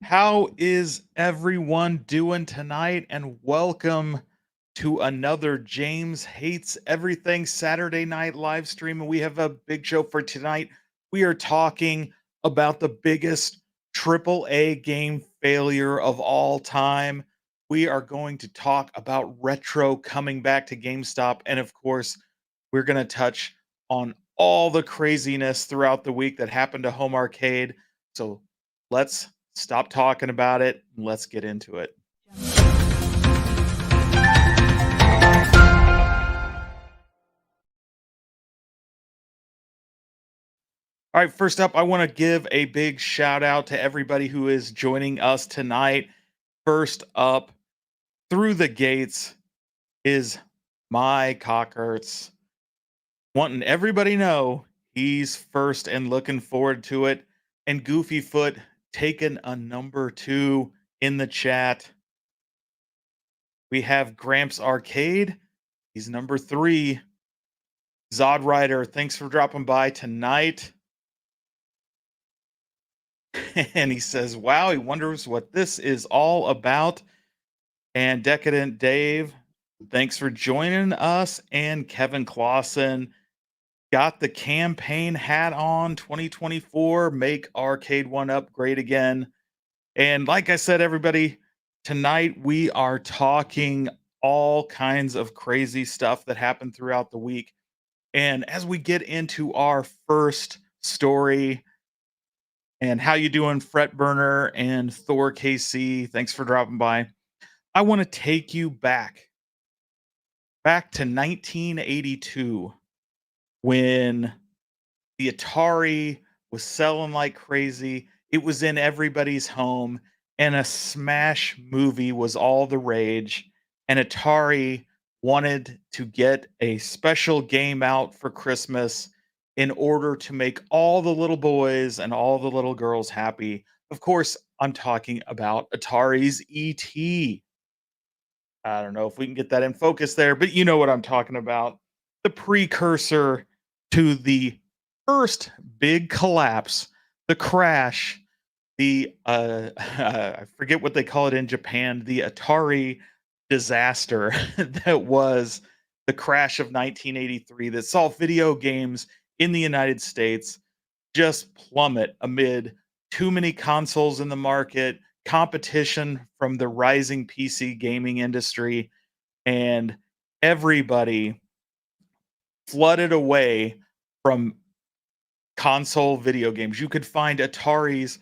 How is everyone doing tonight? And welcome to another James Hates Everything Saturday night live stream. And we have a big show for tonight. We are talking about the biggest AAA game failure of all time. We are going to talk about retro coming back to GameStop. And of course, we're going to touch on all the craziness throughout the week that happened to Home Arcade. So let's stop talking about it and let's get into it. All right, first up, I want to give a big shout out to everybody who is joining us tonight. First up, through the gates is my Cockhurts. Wanting everybody know he's first and looking forward to it. And Goofy Foot taking a number 2 in the chat. We have Gramps Arcade. He's number 3. Zod Rider, thanks for dropping by tonight. And he says, wow, he wonders what this is all about. And Decadent Dave, thanks for joining us. And Kevin Clausen got the campaign hat on 2024, make Arcade One Up great again. And like I said, everybody, tonight we are talking all kinds of crazy stuff that happened throughout the week. And as we get into our first story, and how you doing, Fretburner and Thor KC? Thanks for dropping by. I want to take you back to 1982 when the Atari was selling like crazy. It was in everybody's home, and a Smash movie was all the rage. And Atari wanted to get a special game out for Christmas in order to make all the little boys and all the little girls happy. Of course, I'm talking about Atari's ET. I don't know if we can get that in focus there, but you know what I'm talking about. The precursor to the first big collapse, the crash, the I forget what they call it in Japan, the Atari disaster that was the crash of 1983 that saw video games in the United States just plummet amid too many consoles in the market, competition from the rising PC gaming industry, and everybody flooded away from console video games. You could find Ataris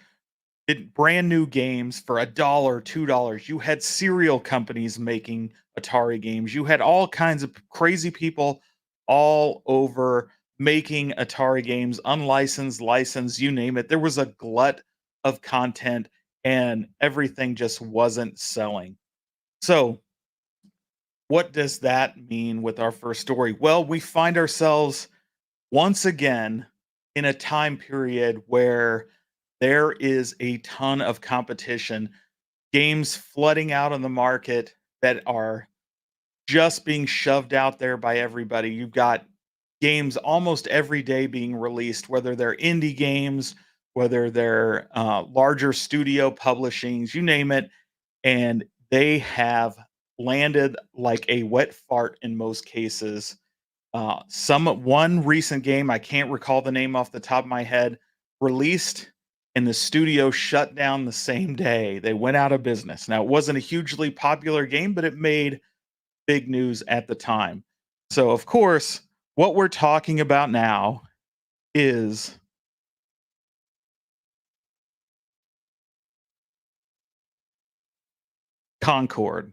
brand new games for $1, $2. You had cereal companies making Atari games. You had all kinds of crazy people all over making Atari games, unlicensed, licensed, you name it. There was a glut of content and everything just wasn't selling. So, what does that mean with our first story? Well, we find ourselves once again in a time period where there is a ton of competition, games flooding out on the market that are just being shoved out there by everybody. You've got games almost every day being released, whether they're indie games, whether they're larger studio publishings, you name it. And they have landed like a wet fart in most cases. Some one recent game, I can't recall the name off the top of my head, released and the studio shut down the same day. They went out of business. Now, it wasn't a hugely popular game, but it made big news at the time. So, of course, what we're talking about now is Concord,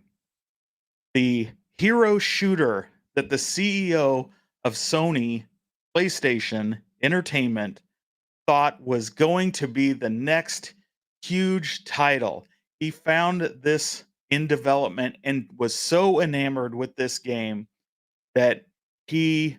the hero shooter that the CEO of Sony PlayStation Entertainment thought was going to be the next huge title. He found this in development and was so enamored with this game that he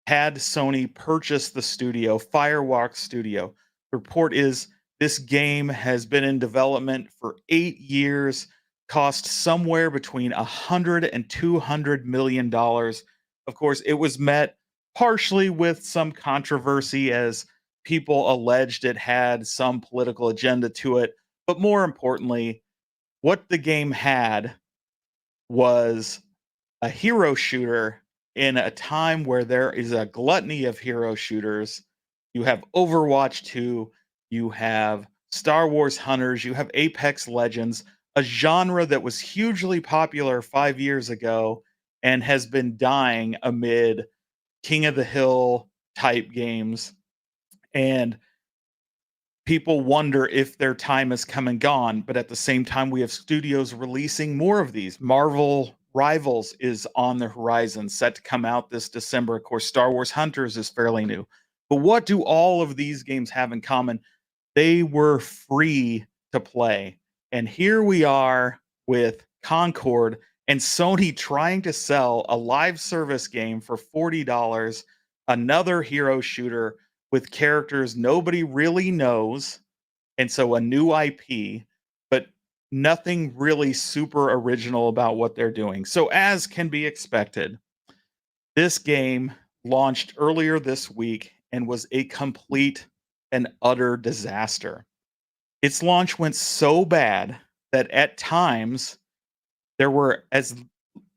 had Sony purchase the studio, Firewalk Studio. The report is this game has been in development for 8 years, cost somewhere between 100 and 200 million dollars. Of course, it was met partially with some controversy as people alleged it had some political agenda to it, But more importantly, what the game had was a hero shooter in a time where there is a gluttony of hero shooters. You have Overwatch 2, you have Star Wars Hunters, you have Apex Legends, a genre that was hugely popular 5 years ago and has been dying amid King of the Hill type games. And people wonder if their time has come and gone, but at the same time, we have studios releasing more of these. Marvel Rivals is on the horizon, set to come out this December. Of course, Star Wars Hunters is fairly new. But what do all of these games have in common? They were free to play. And here we are with Concord and Sony trying to sell a live service game for $40, another hero shooter with characters nobody really knows. And so a new IP, but nothing really super original about what they're doing. So, as can be expected, this game launched earlier this week and was a complete and utter disaster. Its launch went so bad that at times there were as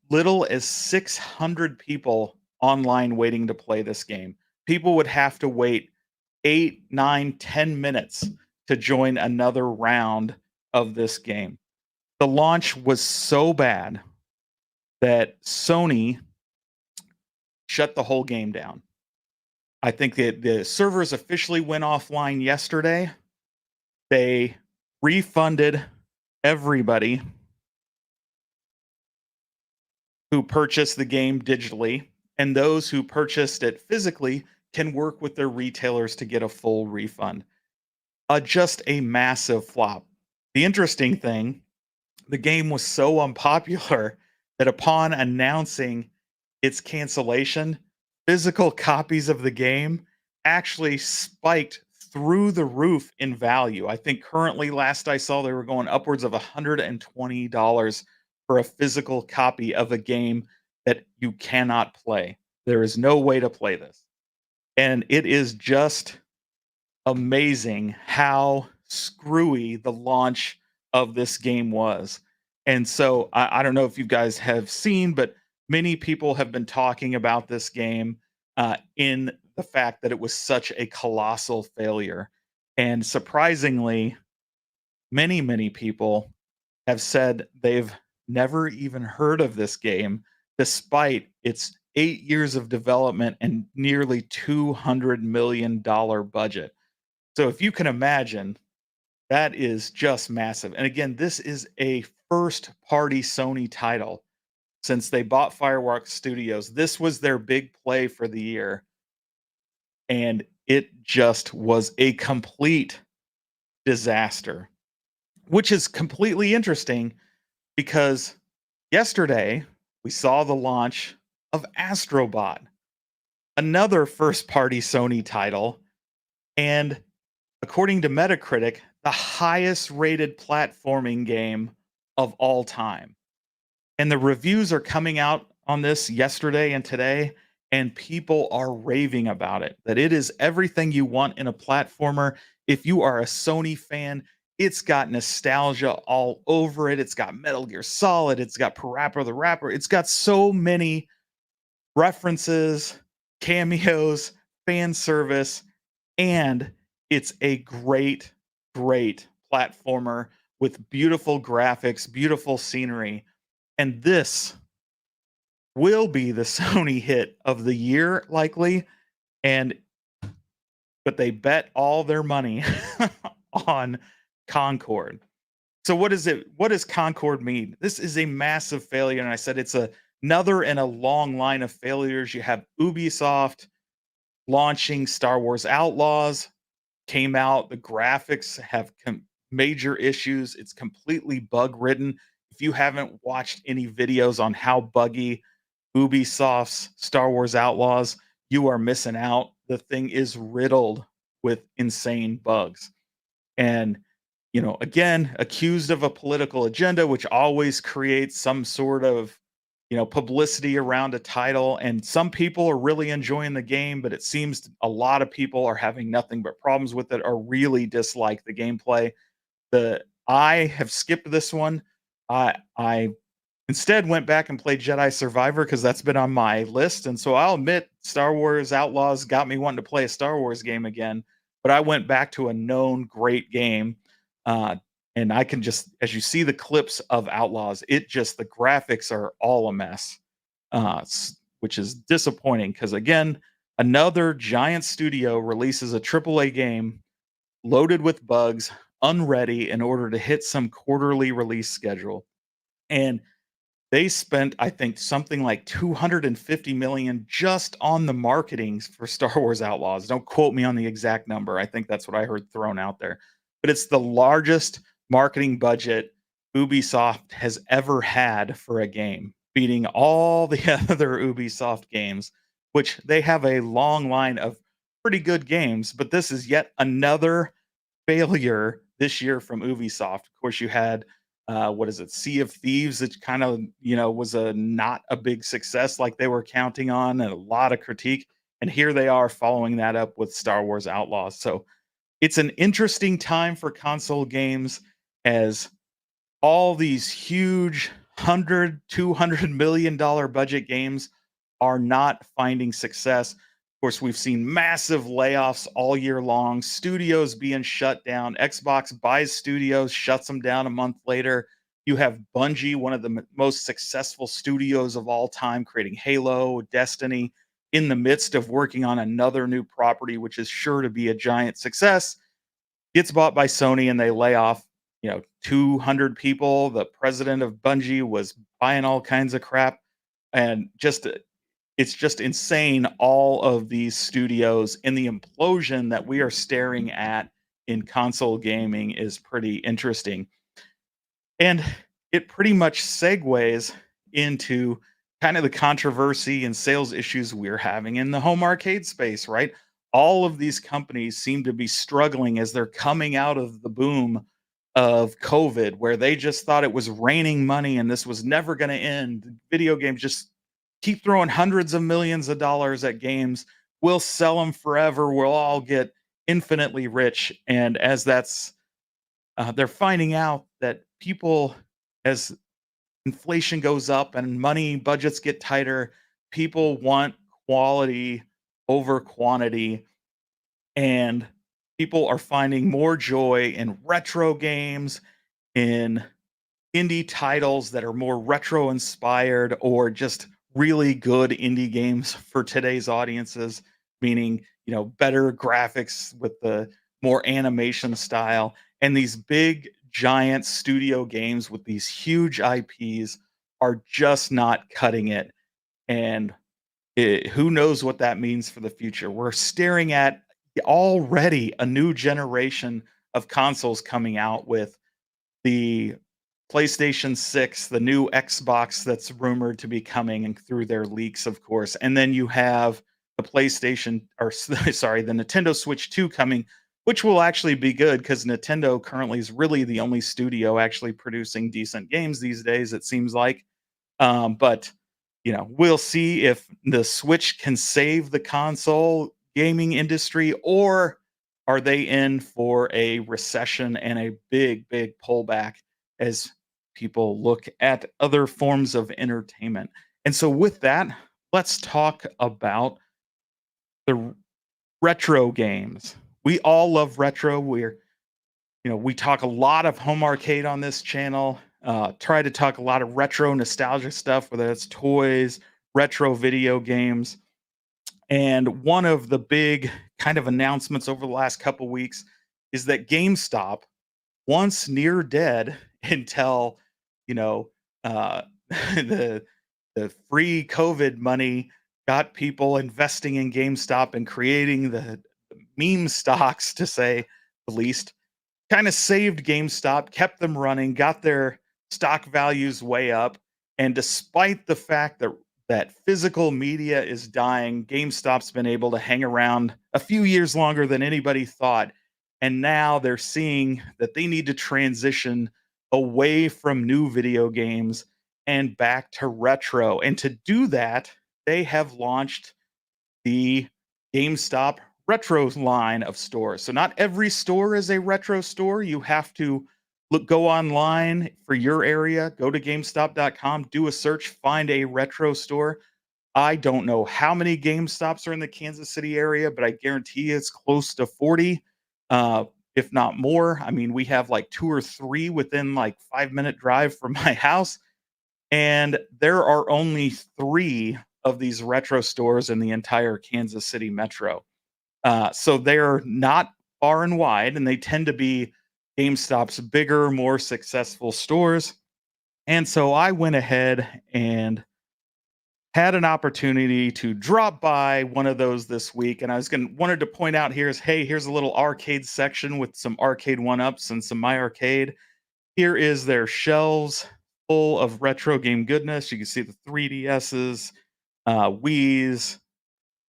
little as 600 people online waiting to play this game. People would have to wait 8, 9, 10 minutes to join another round of this game. The launch was so bad that Sony shut the whole game down. I think that the servers officially went offline yesterday. They refunded everybody who purchased the game digitally, and those who purchased it physically can work with their retailers to get a full refund. Just a massive flop. The interesting thing, the game was so unpopular that upon announcing its cancellation, physical copies of the game actually spiked through the roof in value. I think currently, last I saw, they were going upwards of $120 for a physical copy of a game that you cannot play. There is no way to play this. And it is just amazing how screwy the launch of this game was. And so I don't know if you guys have seen, but many people have been talking about this game in the fact that it was such a colossal failure. And surprisingly, many people have said they've never even heard of this game, despite its 8 years of development and nearly $200 million budget. So if you can imagine, that is just massive. And again, this is a first party Sony title since they bought Fireworks Studios. This was their big play for the year. And it just was a complete disaster, which is completely interesting because yesterday we saw the launch of Astrobot, another first party Sony title. And according to Metacritic, the highest rated platforming game of all time. And the reviews are coming out on this yesterday and today, and people are raving about it. That it is everything you want in a platformer. If you are a Sony fan, it's got nostalgia all over it. It's got Metal Gear Solid. It's got Parappa the Rapper. It's got so many references, cameos, fan service, and it's a great, great platformer with beautiful graphics, beautiful scenery. And this will be the Sony hit of the year, likely. And but they bet all their money on Concord. So what is it? What does Concord mean? This is a massive failure. And I said it's another in a long line of failures. You have Ubisoft launching Star Wars Outlaws, came out. The graphics have major issues. It's completely bug ridden. If you haven't watched any videos on how buggy Ubisoft's Star Wars Outlaws, you are missing out. The thing is riddled with insane bugs. And, again, accused of a political agenda, which always creates some sort of, publicity around a title. And some people are really enjoying the game, but it seems a lot of people are having nothing but problems with it or really dislike the gameplay. The I have skipped this one. I instead went back and played Jedi Survivor because that's been on my list, and so I'll admit Star Wars Outlaws got me wanting to play a Star Wars game again, but I went back to a known great game, uh, and I can just as you see the clips of Outlaws, it just the graphics are all a mess, which is disappointing because again, another giant studio releases a AAA game loaded with bugs, unready in order to hit some quarterly release schedule, and they spent, I think, something like 250 million just on the marketing for Star Wars Outlaws. Don't quote me on the exact number. I think that's what I heard thrown out there. But it's the largest marketing budget Ubisoft has ever had for a game, beating all the other Ubisoft games, which they have a long line of pretty good games, but this is yet another failure this year from Ubisoft. Of course, you had what is it, Sea of Thieves? It kind of was a not a big success like they were counting on, and a lot of critique. And here they are following that up with Star Wars Outlaws. So it's an interesting time for console games as all these huge 100 $200 million budget games are not finding success. Of course, we've seen massive layoffs all year long, studios being shut down. Xbox buys studios, shuts them down a month later. You have Bungie, one of the most successful studios of all time, creating Halo, Destiny, in the midst of working on another new property, which is sure to be a giant success, gets bought by Sony and they lay off, 200 people. The president of Bungie was buying all kinds of crap, and just it's just insane, all of these studios, and the implosion that we are staring at in console gaming is pretty interesting. And it pretty much segues into kind of the controversy and sales issues we're having in the home arcade space, right? All of these companies seem to be struggling as they're coming out of the boom of COVID, where they just thought it was raining money and this was never going to end. Video games just keep throwing hundreds of millions of dollars at games. We'll sell them forever. We'll all get infinitely rich. And as that's they're finding out that people, as inflation goes up and money budgets get tighter, people want quality over quantity, and people are finding more joy in retro games, in indie titles that are more retro inspired or just really good indie games for today's audiences, meaning, better graphics with the more animation style. And these big, giant studio games with these huge IPs are just not cutting it. And who knows what that means for the future? We're staring at already a new generation of consoles coming out with the PlayStation 6, the new Xbox that's rumored to be coming and through their leaks, of course. And then you have the PlayStation, or sorry, the Nintendo Switch 2 coming, which will actually be good because Nintendo currently is really the only studio actually producing decent games these days, it seems like. But we'll see if the Switch can save the console gaming industry, or are they in for a recession and a big, big pullback as people look at other forms of entertainment. And so, with that, let's talk about the retro games. We all love retro. We talk a lot of home arcade on this channel. Try to talk a lot of retro nostalgia stuff, whether it's toys, retro video games. And one of the big kind of announcements over the last couple weeks is that GameStop, once near dead until you know uh, the free COVID money got people investing in GameStop and creating the meme stocks, to say the least, kind of saved GameStop, kept them running, got their stock values way up. And despite the fact that physical media is dying, GameStop's been able to hang around a few years longer than anybody thought. And now they're seeing that they need to transition away from new video games and back to retro. And to do that, they have launched the GameStop retro line of stores. So not every store is a retro store. You have to go online for your area, go to GameStop.com, do a search, find a retro store. I don't know how many GameStops are in the Kansas City area, but I guarantee it's close to 40, uh, if not more. I mean, we have like 2 or 3 within like 5-minute drive from my house, and there are only 3 of these retro stores in the entire Kansas City metro. So they're not far and wide, and they tend to be GameStop's bigger, more successful stores. And so I went ahead and had an opportunity to drop by one of those this week, and I was going wanted to point out here is, hey, here's a little arcade section with some arcade one-ups and some my arcade. Here is their shelves full of retro game goodness. You can see the 3DSs, Wii's,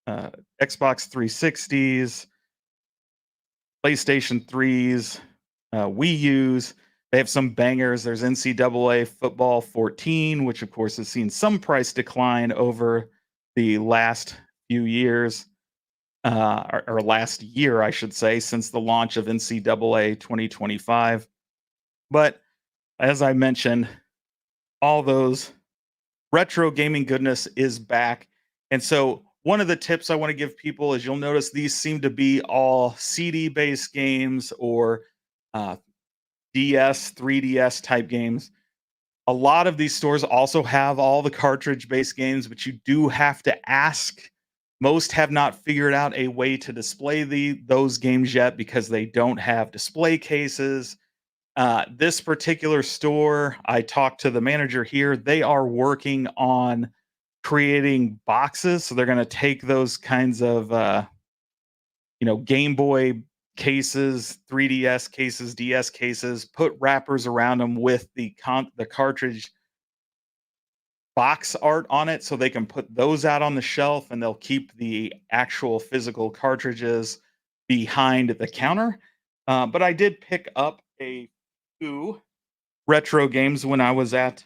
uh, Xbox 360s, PlayStation 3s, Wii U's. They have some bangers. There's NCAA football 14, which of course has seen some price decline over the last few years, or last year, I should say, since the launch of NCAA 2025. But as I mentioned, all those retro gaming goodness is back. And so one of the tips I want to give people is, you'll notice these seem to be all CD based games or uh, DS, 3DS type games. A lot of these stores also have all the cartridge based games, but you do have to ask. Most have not figured out a way to display those games yet because they don't have display cases. This particular store, I talked to the manager here. They are working on creating boxes, so they're going to take those kinds of Game Boy cases, 3DS cases, DS cases, put wrappers around them with the cartridge box art on it, so they can put those out on the shelf, and they'll keep the actual physical cartridges behind the counter. But I did pick up a few retro games when I was at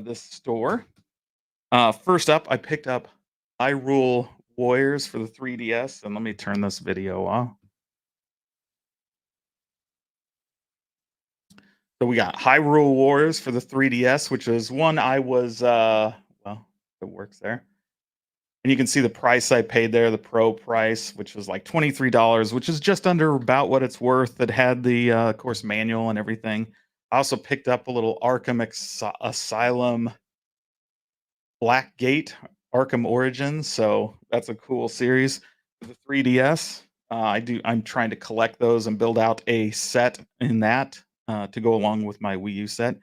this store. First up, I picked up Hyrule Warriors for the 3DS, and let me turn this video off. So we got Hyrule Warriors for the 3DS, which is one I was well, it works there. And you can see the price I paid there, the pro price, which was like $23, which is just under about what it's worth. It had the of course manual and everything. I also picked up a little Asylum Blackgate Arkham Origins, so that's a cool series for the 3DS. I'm trying to collect those and build out a set in that to go along with my Wii U set.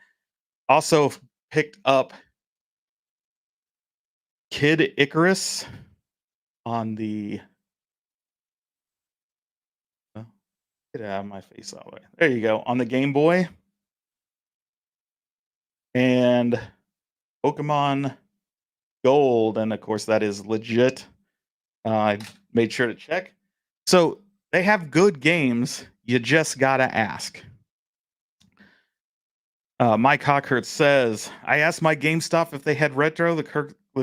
Also picked up Kid Icarus on the get out of my face all the way. There you go. On the Game Boy. And Pokemon Gold, and of course that is legit. I made sure to check. So they have good games. You just gotta ask. Mike Hockhurt says, I asked my GameStop if they had retro. The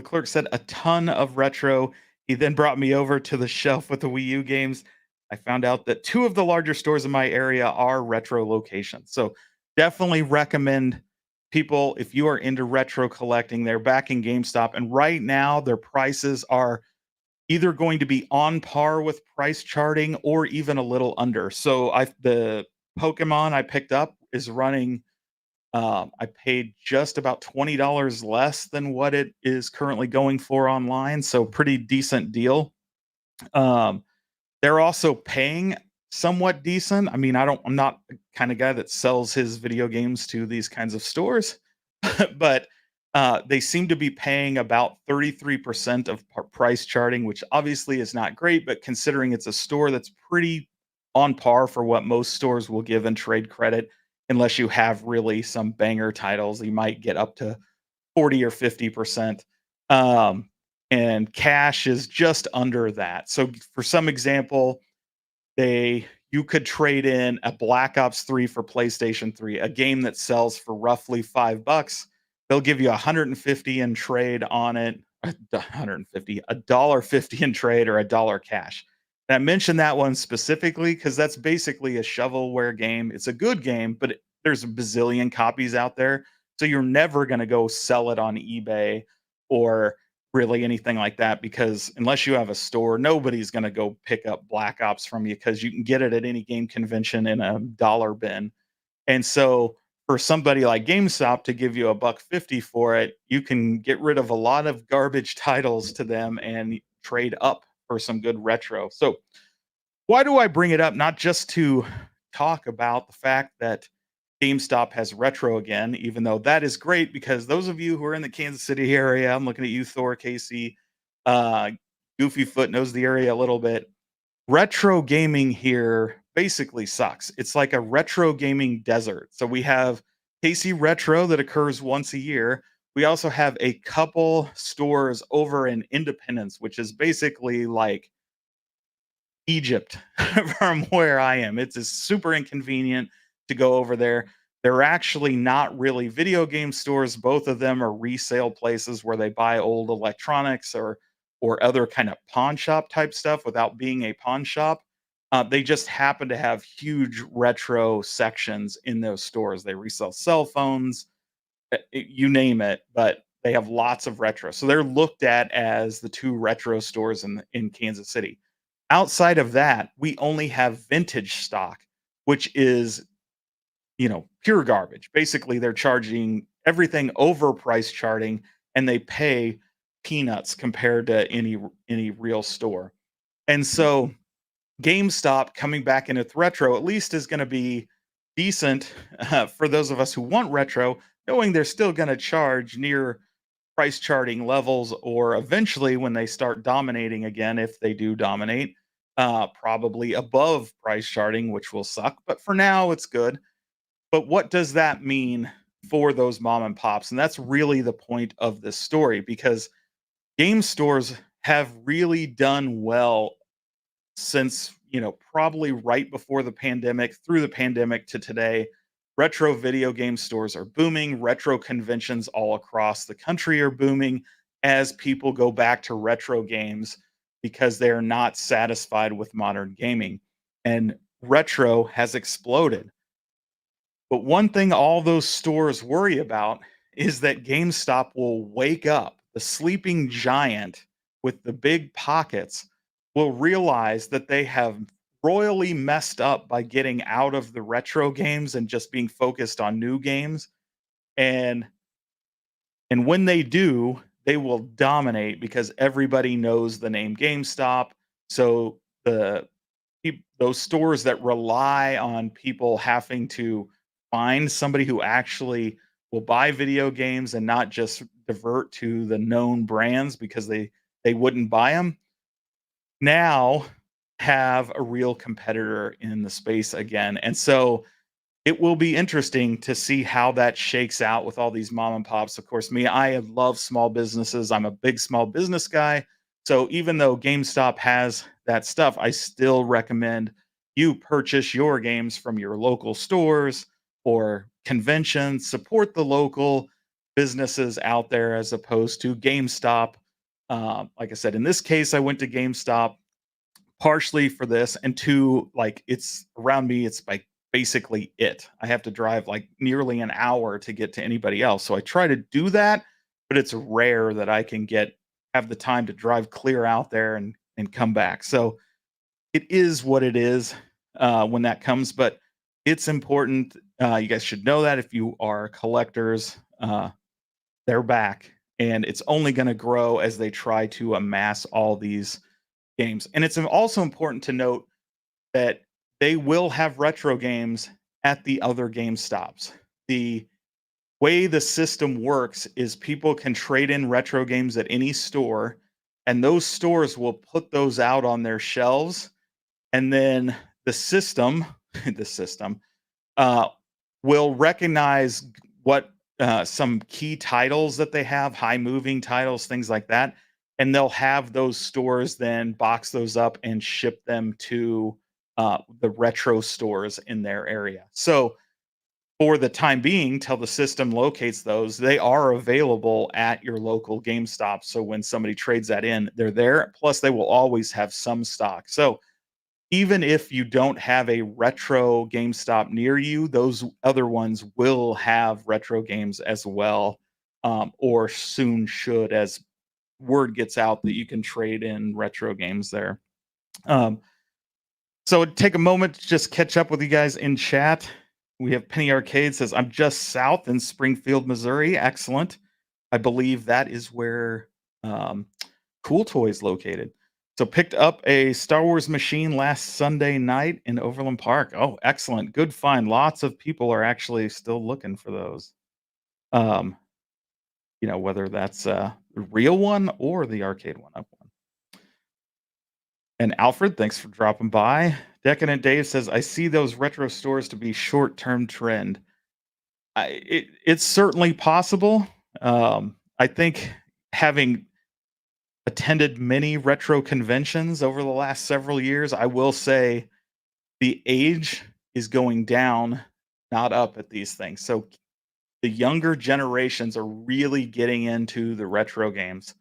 clerk said a ton of retro. He then brought me over to the shelf with the Wii U games. I found out that 2 of the larger stores in my area are retro locations. So definitely recommend people, if you are into retro collecting, they're back in GameStop. And right now, their prices are either going to be on par with price charting or even a little under. So the Pokemon I picked up is running. I paid just about $20 less than what it is currently going for online, so pretty decent deal. Um, they're also paying somewhat decent. I mean, I'm not the kind of guy that sells his video games to these kinds of stores, but they seem to be paying about 33% of price charting, which obviously is not great, but considering it's a store that's pretty on par for what most stores will give in trade credit, unless you have really some banger titles, you might get up to 40 or 50%. And cash is just under that. So for some example, you could trade in a Black Ops 3 for PlayStation 3, a game that sells for roughly $5. They'll give you 150 in trade on it, 150, $1.50 in trade or $1 cash. And I mentioned that one specifically because that's basically a shovelware game. It's a good game, but there's a bazillion copies out there. So you're never going to go sell it on eBay or really anything like that, because unless you have a store, nobody's going to go pick up Black Ops from you because you can get it at any game convention in a dollar bin. And so for somebody like GameStop to give you a buck 50 for it, you can get rid of a lot of garbage titles to them and trade up for some good retro. So why do I bring it up? Not just to talk about the fact that GameStop has retro again, even though that is great, because those of you who are in the Kansas City area, I'm looking at you, Thor, Casey, uh, Goofy Foot knows the area a little bit. Retro gaming here basically sucks. It's like a retro gaming desert. So we have KC Retro that occurs once a year. We also have a couple stores over in Independence, which is basically like Egypt from where I am. It's just super inconvenient to go over there. They're actually not really video game stores. Both of them are resale places where they buy old electronics or other kind of pawn shop type stuff without being a pawn shop. They just happen to have huge retro sections in those stores. They resell cell phones, you name it, but they have lots of retro. So they're looked at as the two retro stores in Kansas City. Outside of that, we only have vintage stock, which is, pure garbage. Basically, they're charging everything over price charting, and they pay peanuts compared to any real store. And so GameStop coming back in with retro at least is going to be decent for those of us who want retro, knowing they're still going to charge near price charting levels, or eventually when they start dominating again, if they do dominate, probably above price charting, which will suck. But for now, it's good. But what does that mean for those mom and pops? And that's really the point of this story, because game stores have really done well since, probably right before the pandemic, through the pandemic to today. Retro video game stores are booming. Retro conventions all across the country are booming as people go back to retro games because they're not satisfied with modern gaming. And retro has exploded. But one thing all those stores worry about is that GameStop will wake up. The sleeping giant with the big pockets will realize that they have royally messed up by getting out of the retro games and just being focused on new games. And when they do, they will dominate because everybody knows the name GameStop. So those stores that rely on people having to find somebody who actually will buy video games and not just divert to the known brands because they wouldn't buy them, now have a real competitor in the space again. And so it will be interesting to see how that shakes out with all these mom and pops. Of course, me, I love small businesses. I'm a big small business guy. So even though GameStop has that stuff, I still recommend you purchase your games from your local stores or conventions. Support the local businesses out there as opposed to GameStop. Like I said, in this case, I went to GameStop partially for this, and two, like, it's around me, it's like basically it. I have to drive like nearly an hour to get to anybody else. So I try to do that, but it's rare that I can have the time to drive clear out there and come back. So it is what it is when that comes, but it's important. You guys should know that if you are collectors, they're back, and it's only going to grow as they try to amass all these games. And it's also important to note that they will have retro games at the other Game Stops. The way the system works is people can trade in retro games at any store, and those stores will put those out on their shelves. And then the system, the system, uh, will recognize what some key titles that they have, high moving titles, things like that. And they'll have those stores then box those up and ship them to the retro stores in their area. So for the time being, till the system locates those, they are available at your local GameStop. So when somebody trades that in, they're there. Plus, they will always have some stock. So even if you don't have a retro GameStop near you, those other ones will have retro games as well, or soon should, as word gets out that you can trade in retro games there. Um, so take a moment to just catch up with you guys in chat. We have Penny Arcade says, I'm just south in Springfield, Missouri. Excellent. I believe that is where um, Cool Toys located. So picked up a Star Wars machine last Sunday night in Overland Park. Oh, excellent. Good find. Lots of people are actually still looking for those. Um, whether that's the real one or the arcade one. Up one. And Alfred, thanks for dropping by. Decadent Dave says, I see those retro stores to be short-term trend. It's certainly possible. I think having attended many retro conventions over the last several years, I will say the age is going down, not up at these things. So the younger generations are really getting into the retro games.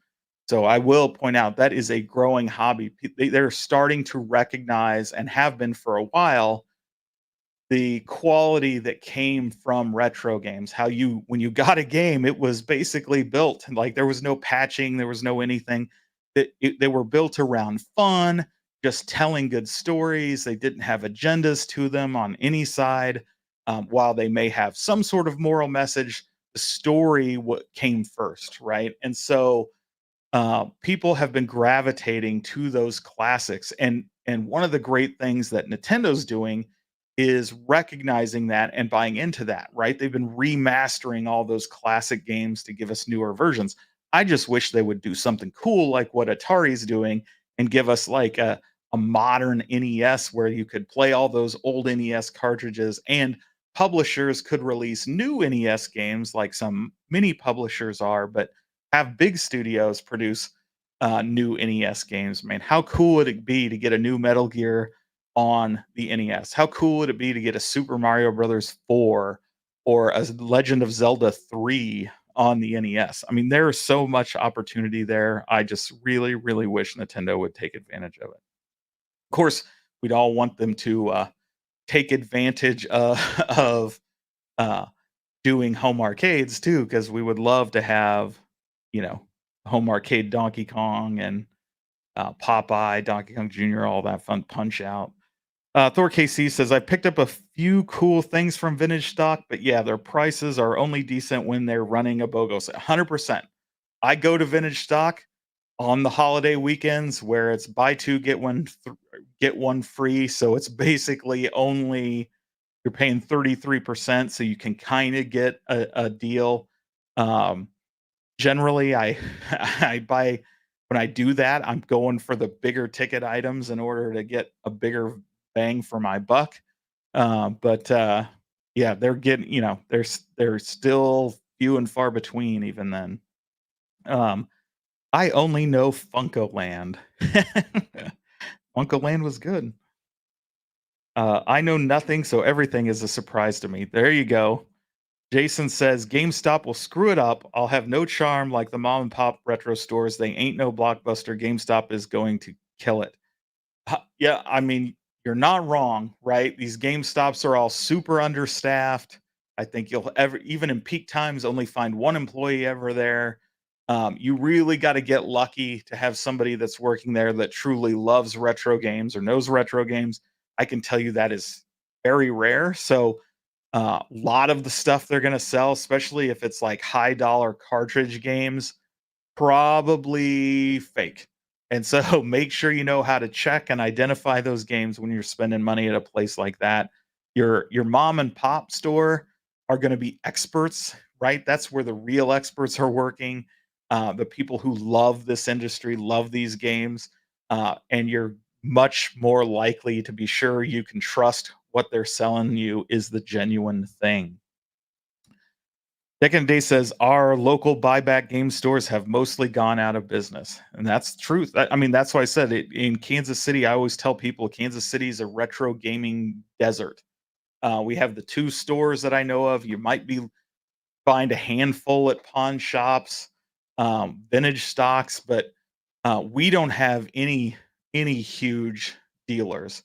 So I will point out that is a growing hobby. They're starting to recognize, and have been for a while, the quality that came from retro games. How you when you got a game, it was basically built like there was no patching, there was no anything. They were built around fun, just telling good stories. They didn't have agendas to them on any side. While they may have some sort of moral message, the story what came first, right? And so people have been gravitating to those classics, and one of the great things that Nintendo's doing is recognizing that and buying into that, right? They've been remastering all those classic games to give us newer versions. I just wish they would do something cool like what Atari's doing and give us like a modern NES where you could play all those old NES cartridges, and publishers could release new NES games like some mini publishers are, but have big studios produce new NES games. Man, how cool would it be to get a new Metal Gear on the NES? How cool would it be to get a Super Mario Brothers 4 or a Legend of Zelda 3 on the NES? I mean, there is so much opportunity there. I just really, really wish Nintendo would take advantage of it. Of course, we'd all want them to take advantage of uh, doing home arcades too, because we would love to have, you know, home arcade Donkey Kong and Popeye, Donkey Kong Jr., all that fun Punch Out. Thor KC says, I picked up a few cool things from vintage stock, but yeah, their prices are only decent when they're running a BOGO sale. 100%. I go to vintage stock on the holiday weekends where it's buy two, get one free. So it's basically only you're paying 33%, so you can kind of get a deal. Um, Generally, I I buy when I do that, I'm going for the bigger ticket items in order to get a bigger bang for my buck. But yeah, they're getting, they're still few and far between even then. Um, I only know Funko Land. Funko Land was good. I know nothing, so everything is a surprise to me. There you go. Jason says GameStop will screw it up. I'll have no charm like the mom and pop retro stores. They ain't no blockbuster. GameStop is going to kill it. Yeah, I mean, you're not wrong, right? These GameStops are all super understaffed. I think you'll ever, even in peak times, only find one employee ever there. You really got to get lucky to have somebody that's working there that truly loves retro games or knows retro games. I can tell you that is very rare. So, a lot of the stuff they're going to sell, especially if it's like high dollar cartridge games, probably fake. And so make sure you know how to check and identify those games when you're spending money at a place like that. Your mom and pop store are going to be experts, right? That's where the real experts are working. The people who love this industry, love these games, and you're much more likely to be sure you can trust what they're selling you is the genuine thing. Decadent Day says our local buyback game stores have mostly gone out of business, and that's the truth. I mean, that's why I said it in Kansas City. I always tell people Kansas City is a retro gaming desert. We have the two stores that I know of. You might be find a handful at pawn shops, vintage stocks, but we don't have any huge dealers.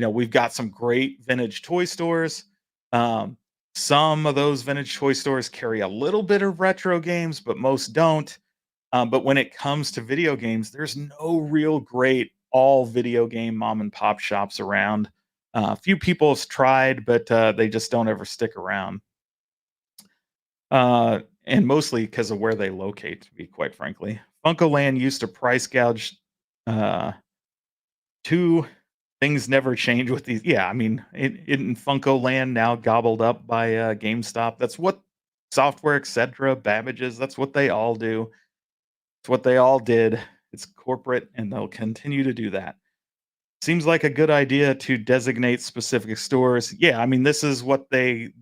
We've got some great vintage toy stores. Um, some of those vintage toy stores carry a little bit of retro games, but most don't. But when it comes to video games, there's no real great all video game mom and pop shops around. A few people have tried, but they just don't ever stick around. And mostly because of where they locate, to be quite frankly. Funkoland used to price gouge uh, two things never change with these. Yeah, I mean, in Funkoland now gobbled up by GameStop. That's what Software, etc., Babbage's. That's what they all do. It's what they all did. It's corporate, and they'll continue to do that. Seems like a good idea to designate specific stores. Yeah, I mean, this is what they've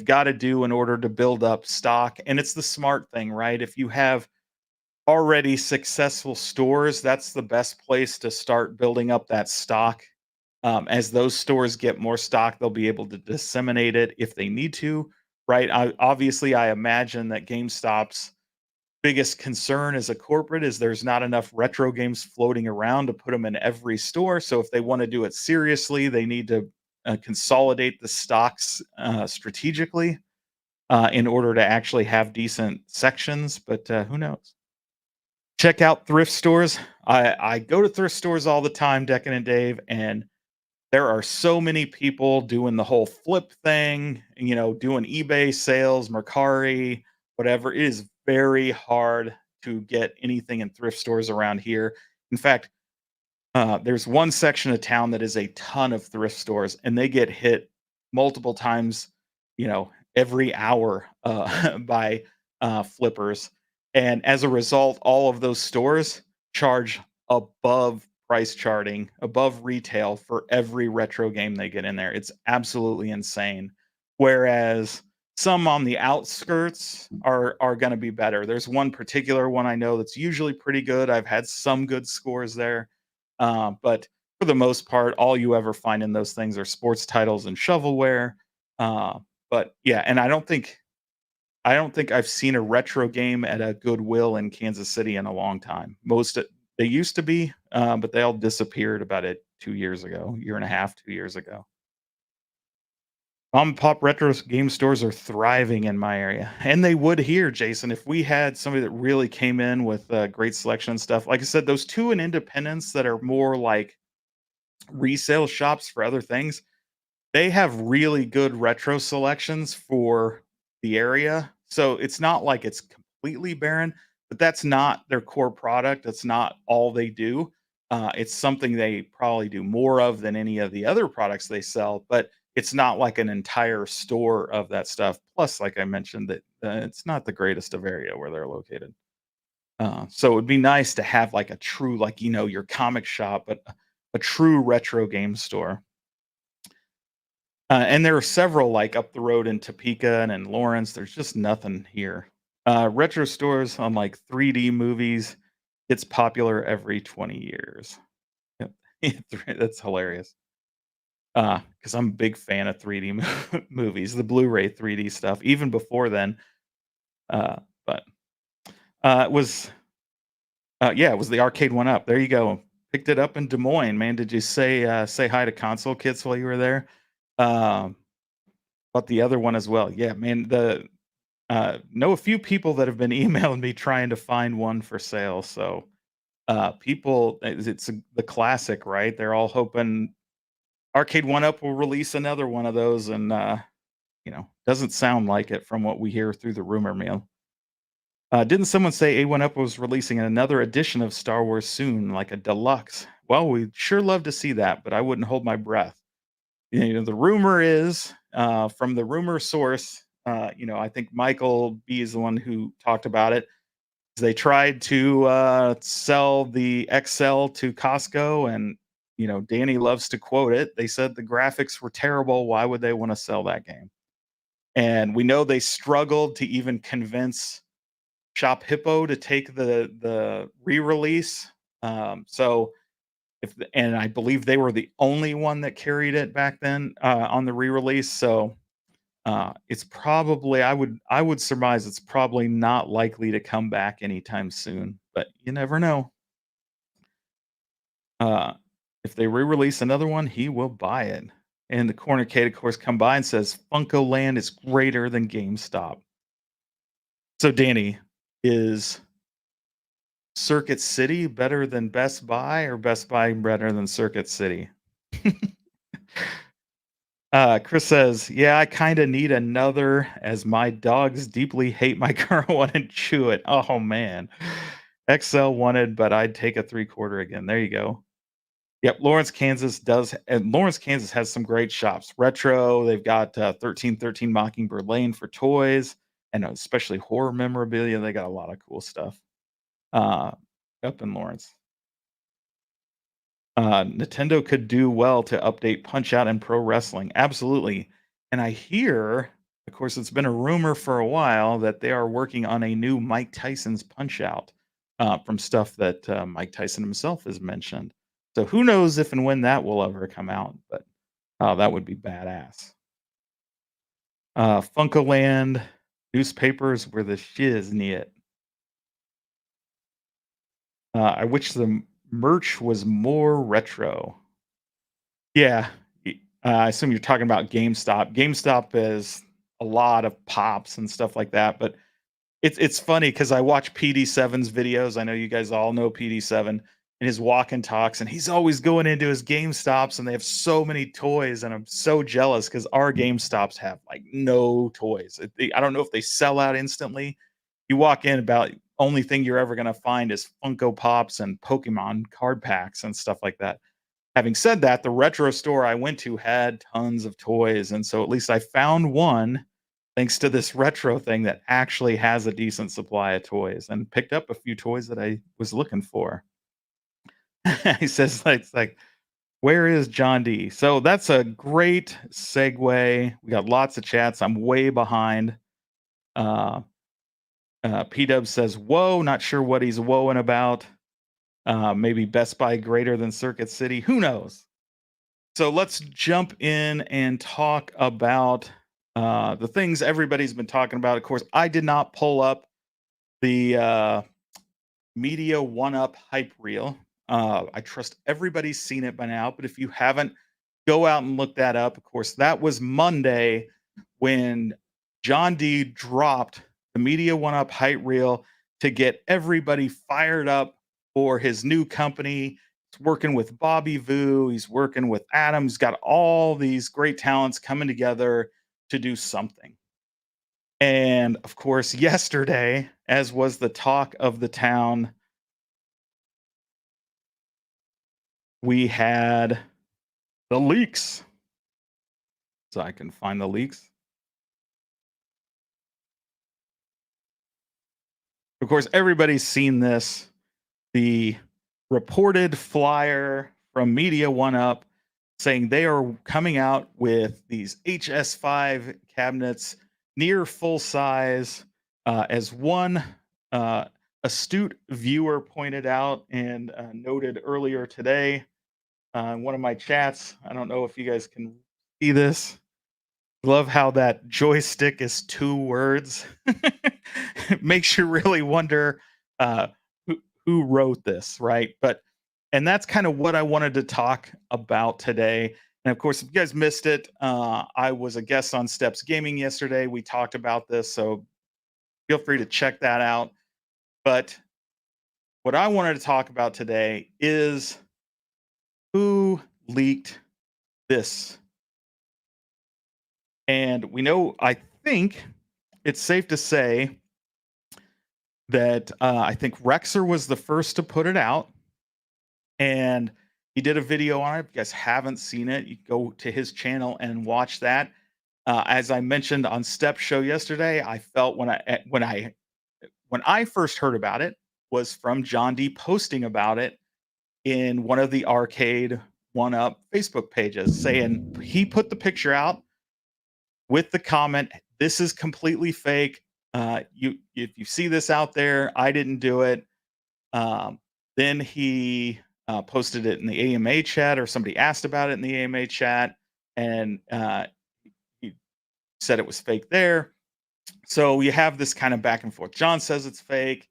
got to do in order to build up stock, and it's the smart thing, right? If you have already successful stores, that's the best place to start building up that stock. As those stores get more stock, they'll be able to disseminate it if they need to, right? Obviously, I imagine that GameStop's biggest concern as a corporate is there's not enough retro games floating around to put them in every store. So if they want to do it seriously, they need to consolidate the stocks strategically in order to actually have decent sections. But who knows? Check out thrift stores. I go to thrift stores all the time, Deccan and Dave, and there are so many people doing the whole flip thing, doing eBay sales, Mercari, whatever. It is very hard to get anything in thrift stores around here. In fact, there's one section of town that is a ton of thrift stores, and they get hit multiple times, every hour by flippers. And as a result, all of those stores charge above price charting, above retail for every retro game they get in there. It's absolutely insane. Whereas some on the outskirts are going to be better. There's one particular one I know that's usually pretty good. I've had some good scores there, but for the most part, all you ever find in those things are sports titles and shovelware. But yeah, and I don't think I've seen a retro game at a Goodwill in Kansas City in a long time. They used to be, but they all disappeared about 2 years ago, year and a half, 2 years ago. Mom and pop retro game stores are thriving in my area, and they would here, Jason, if we had somebody that really came in with great selection and stuff. Like I said, those two in Independence that are more like resale shops for other things, they have really good retro selections for the area. So it's not like it's completely barren, but that's not their core product. That's not all they do. It's something they probably do more of than any of the other products they sell, but it's not like an entire store of that stuff. Plus, like I mentioned, that it's not the greatest of area where they're located. So it'd be nice to have like a true, like, your comic shop, but a true retro game store. And there are several like up the road in Topeka and in Lawrence. There's just nothing here. Retro stores on like 3D movies. It's popular every 20 years. Yep. That's hilarious. Because I'm a big fan of 3D movies, the Blu-ray 3D stuff, even before then. But it was, yeah, it was the arcade one up. There you go. Picked it up in Des Moines, man. Did you say hi to console kits while you were there? Um, but the other one as well. Yeah, man. Know a few people that have been emailing me trying to find one for sale. So people, the classic, right? They're all hoping Arcade One Up will release another one of those, and doesn't sound like it from what we hear through the rumor mill. Didn't someone say A1 Up was releasing another edition of Star Wars soon, like a deluxe? Well, we'd sure love to see that, but I wouldn't hold my breath. The rumor is from the rumor source. I think Michael B is the one who talked about it. They tried to sell the XL to Costco, and Danny loves to quote it. They said the graphics were terrible. Why would they want to sell that game? And we know they struggled to even convince Shop Hippo to take the re-release. So and I believe they were the only one that carried it back then on the re-release. So it's probably I would surmise it's probably not likely to come back anytime soon, but you never know. Uh, If they re-release another one, he will buy it. And the corner Kate, of course, come by and says, Funko Land is greater than GameStop. So, Danny, is Circuit City better than Best Buy or Best Buy better than Circuit City? Chris says, "Yeah, I kinda need another as my dogs deeply hate my current one and chew it." Oh, man. XL wanted, but I'd take a 3/4 again. There you go. Yep, Lawrence, Kansas has some great shops. Retro, they've got 1313 Mockingbird Lane for toys and especially horror memorabilia. They got a lot of cool stuff uh, up in Lawrence. Nintendo could do well to update Punch-Out and Pro Wrestling. Absolutely. And I hear, of course, it's been a rumor for a while that they are working on a new Mike Tyson's Punch-Out from stuff that Mike Tyson himself has mentioned. So who knows if and when that will ever come out, but that would be badass. Funkoland newspapers were the shiznit. I wish the merch was more retro. Yeah. I assume you're talking about GameStop. GameStop is a lot of pops and stuff like that, but it's funny because I watch PD7's videos. I know you guys all know PD7 and his walk and talks, and he's always going into his GameStops, and they have so many toys, and I'm so jealous because our GameStops have, like, no toys. I don't know if they sell out instantly. You walk in, about only thing you're ever gonna find is Funko Pops and Pokemon card packs and stuff like that. Having said that, the retro store I went to had tons of toys, and so at least I found one, thanks to this retro thing, that actually has a decent supply of toys, and picked up a few toys that I was looking for. He says, like, it's like, "Where is John D?" So that's a great segue. We got lots of chats. I'm way behind. Uh, P-Dub says, "Whoa," not sure what he's woeing about. Maybe Best Buy greater than Circuit City. Who knows? So let's jump in and talk about the things everybody's been talking about. Of course, I did not pull up the Media One Up hype reel. I trust everybody's seen it by now, but if you haven't, go out and look that up. Of course, that was Monday when John D dropped the Media One Up hype reel to get everybody fired up for his new company. He's working with Bobby Vu, he's working with Adam, he's got all these great talents coming together to do something. And of course, yesterday, as was the talk of the town, we had the leaks. So I can find the leaks. Of course, everybody's seen this. The reported flyer from Media One Up saying they are coming out with these HS5 cabinets near full size. As one astute viewer pointed out and noted earlier today in one of my chats, I don't know if you guys can see this. Love how that joystick is 2 words. It makes you really wonder, uh, who wrote this, right? But and that's kind of what I wanted to talk about today. And of course, if you guys missed it, I was a guest on Steps Gaming yesterday. We talked about this, so feel free to check that out. But what I wanted to talk about today is who leaked this. And we know, I think it's safe to say that I think Rexer was the first to put it out, and he did a video on it. If you guys haven't seen it, you go to his channel and watch that. As I mentioned on Step Show yesterday, I felt when I first heard about it was from John D posting about it in one of the Arcade One Up Facebook pages, saying he put the picture out with the comment, "This is completely fake. You if you see this out there, I didn't do it." Um, then he posted it in the AMA chat, or somebody asked about it in the AMA chat, and he said it was fake there. So you have this kind of back and forth. John says it's fake.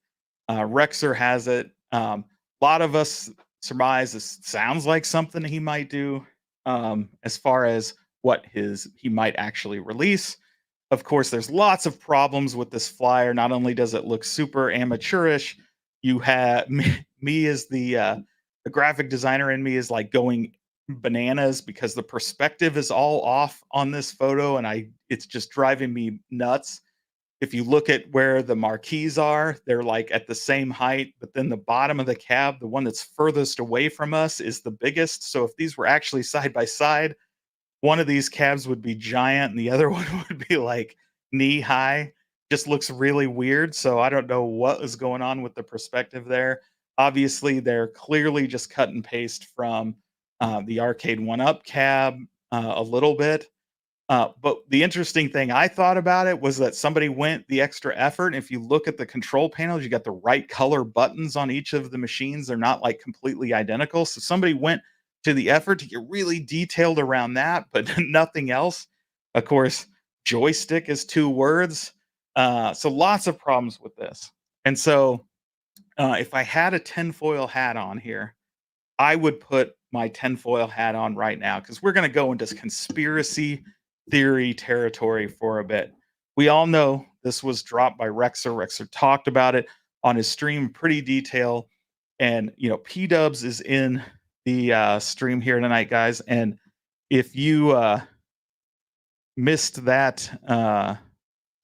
Rexer has it. A lot of us surmise this sounds like something he might do. As far as what his he might actually release, of course, there's lots of problems with this flyer. Not only does it look super amateurish, you have me as the graphic designer in me is like going bananas because the perspective is all off on this photo, and I it's just driving me nuts. If you look at where the marquees are, they're like at the same height, but then the bottom of the cab, the one that's furthest away from us, is the biggest. So if these were actually side by side, one of these cabs would be giant and the other one would be like knee high. Just looks really weird. So I don't know what is going on with the perspective there. Obviously, they're clearly just cut and paste from the Arcade One Up cab a little bit. But the interesting thing I thought about it was that somebody went the extra effort. If you look at the control panels, you got the right color buttons on each of the machines. They're not like completely identical. So somebody went to the effort to get really detailed around that, but nothing else. Of course, joystick is two words. So lots of problems with this. And so if I had a tinfoil hat on here, I would put my tinfoil hat on right now because we're going to go into conspiracy theory territory for a bit. We all know this was dropped by Rexer. Rexer talked about it on his stream pretty detail. And, P Dubs is in the stream here tonight, guys. And if you missed that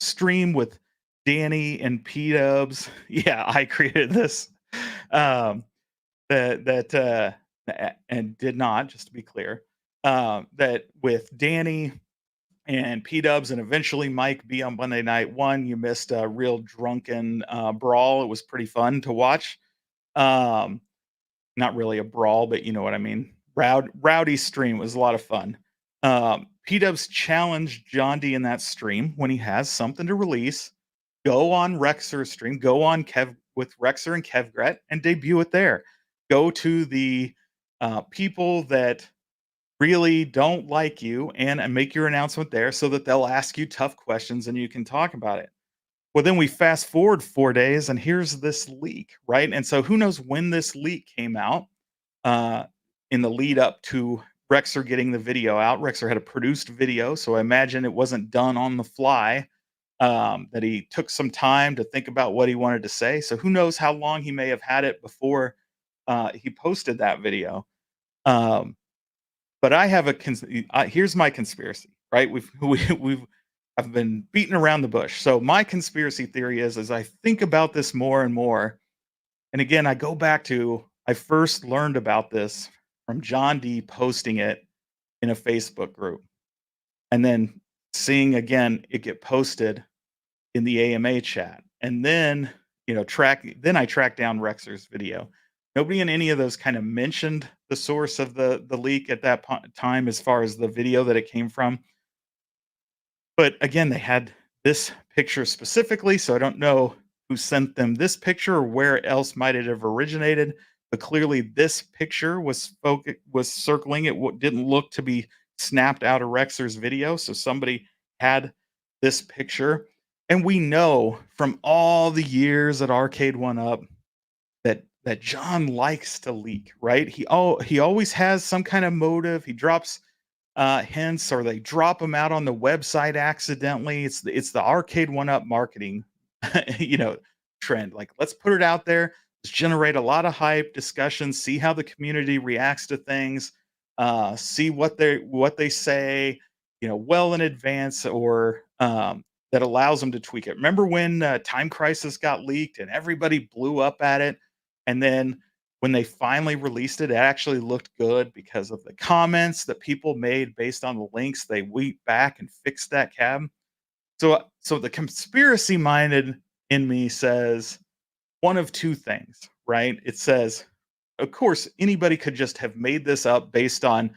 stream with Danny and P Dubs, yeah, I created this. Um, and did not, just to be clear, that with Danny and P Dubs and eventually Mike B on Monday Night One, you missed a real drunken brawl. It was pretty fun to watch. Um, Not really a brawl, but you know what I mean. Rowdy stream was a lot of fun. P Dubs challenged John D in that stream when he has something to release. Go on Rexer's stream, go on Kev with Rexer and Kevgret and debut it there. Go to the people that really don't like you and make your announcement there so that they'll ask you tough questions and you can talk about it. Well, then we fast forward 4 days and here's this leak, right? And so who knows when this leak came out uh, in the lead up to Rexer getting the video out. Rexer had a produced video, so I imagine it wasn't done on the fly. That he took some time to think about what he wanted to say. So who knows how long he may have had it before he posted that video. Um, but I have here's my conspiracy, right? We've I've been beating around the bush. So my conspiracy theory is as I think about this more and more, and again, I go back to I first learned about this from John D posting it in a Facebook group, and then seeing again it get posted in the AMA chat. And then, I tracked down Rexer's video. Nobody in any of those kind of mentioned the source of the leak at that time as far as the video that it came from. But again, they had this picture specifically, so I don't know who sent them this picture or where else might it have originated. But clearly, this picture was circling. It didn't look to be snapped out of Rexer's video, so somebody had this picture. And we know from all the years at Arcade One Up that John likes to leak, right? He always has some kind of motive. He drops hints or they drop them out on the website accidentally. It's the Arcade One Up marketing, you know, trend. Like let's put it out there, let's generate a lot of hype, discussion, see how the community reacts to things, see what they say, well in advance or that allows them to tweak it. Remember when Time Crisis got leaked and everybody blew up at it, and then when they finally released it, it actually looked good because of the comments that people made based on the links. They went back and fixed that cab. So the conspiracy minded in me says one of two things, right? It says, of course, anybody could just have made this up based on